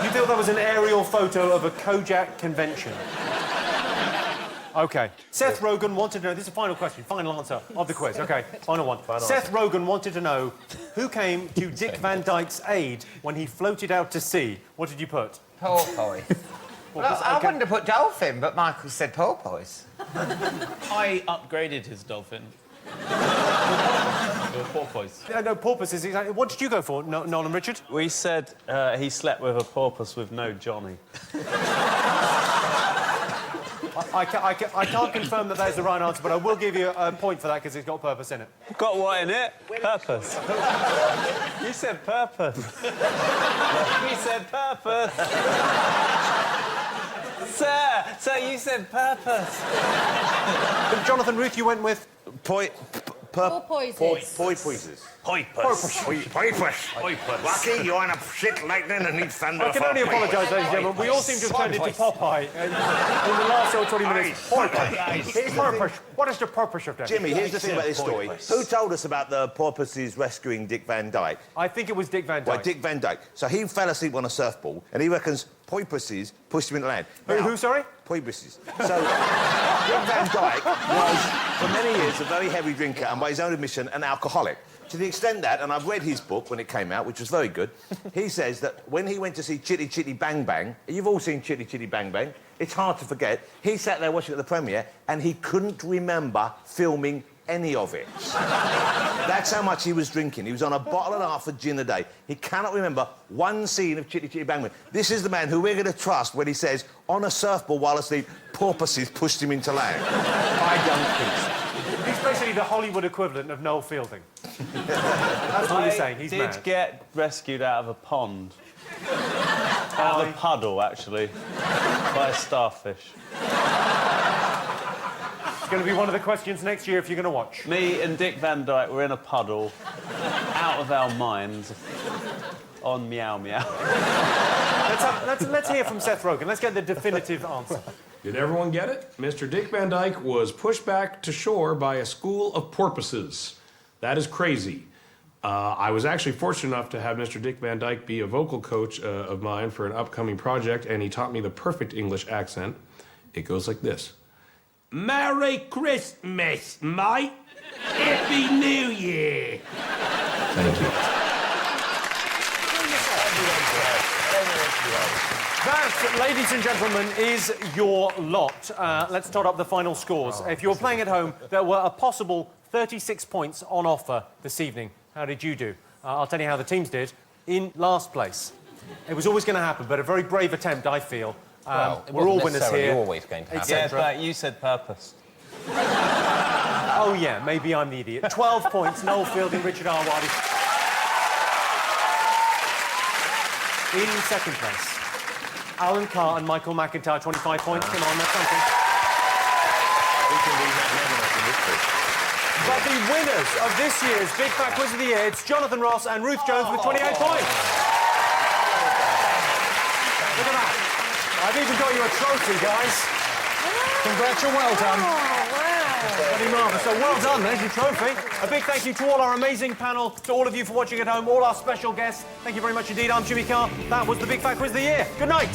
You thought that was an aerial photo of a Kojak convention? OK. Seth Rogen wanted to know... This is the final question, final answer of the quiz. OK, final one. Seth Rogen wanted to know who came to Dick Van Dyke's aid when he floated out to sea. What did you put? Porpoise. Well, I wouldn't have put dolphin, but Michael said porpoise. I upgraded his dolphin. Porpoise. No, porpoise is exactly... What did you go for, Noel and Richard? We said he slept with a porpoise with no Johnny. I can't confirm that is the right answer, but I will give you a point for that because it's got purpose in it. Got what in it? Purpose. You said purpose. We said purpose. Sir, you said purpose. Jonathan, Ruth, you went with... Porpoises. Porpoises. Lucky you on a shit lightning and need thunder. I can only apologise, ladies and gentlemen. We all seem to have turned into Popeye in the last 20 minutes. Porpoise. What is the purpose of that? Jimmy, here's the thing about this story. Who told us about the porpoises rescuing Dick Van Dyke? I think it was Dick Van Dyke. Well, Dick Van Dyke. So he fell asleep on a surfboard, and he reckons porpoises pushed him into land. Who, sorry? Porpoises. So Dick Van Dyke was, for many years, a very heavy drinker and, by his own admission, an alcoholic. To the extent that, and I've read his book when it came out, which was very good, he says that when he went to see Chitty Chitty Bang Bang, you've all seen Chitty Chitty Bang Bang, it's hard to forget, he sat there watching at the premiere and he couldn't remember filming any of it. That's how much he was drinking. He was on a bottle and a half of gin a day. He cannot remember one scene of Chitty Chitty Bang Bang. This is the man who we're going to trust when he says, on a surfboard while asleep, porpoises pushed him into land. I don't think so. He's basically the Hollywood equivalent of Noel Fielding. That's what you're saying. He's mad. did get rescued out of a pond. Out of a puddle, actually, by a starfish. It's going to be one of the questions next year if you're going to watch. Me and Dick Van Dyke were in a puddle, out of our minds, on Meow Meow. Let's hear from Seth Rogen. Let's get the definitive answer. Did everyone get it? Mr. Dick Van Dyke was pushed back to shore by a school of porpoises. That is crazy. I was actually fortunate enough to have Mr. Dick Van Dyke be a vocal coach of mine for an upcoming project, and he taught me the perfect English accent. It goes like this. Merry Christmas, mate. Happy New Year. Thank you. That, ladies and gentlemen, is your lot. Let's tot up the final scores. If you're playing at home, there were a possible 36 points on offer this evening. How did you do? I'll tell you how the teams did. In last place. It was always going to happen, but a very brave attempt, I feel, Well, it we're all wasn't winners necessarily here. always going to happen. Yeah, but you said purpose. Oh, yeah, maybe I'm the idiot. 12 points, Noel Fielding, Richard Arwadi. In second place, Alan Carr and Michael McIntyre, 25 points. Come on, that's something. But the winners of this year's Big Fat Quiz of the Year, it's Jonathan Ross and Ruth Jones with 28 points. Look at that. I've even got you a trophy, guys. Congrats, you're well done. Bloody marvellous. So well done, there's your trophy. A big thank you to all our amazing panel, to all of you for watching at home, all our special guests. Thank you very much indeed. I'm Jimmy Carr. That was the Big Fat Quiz of the Year. Good night.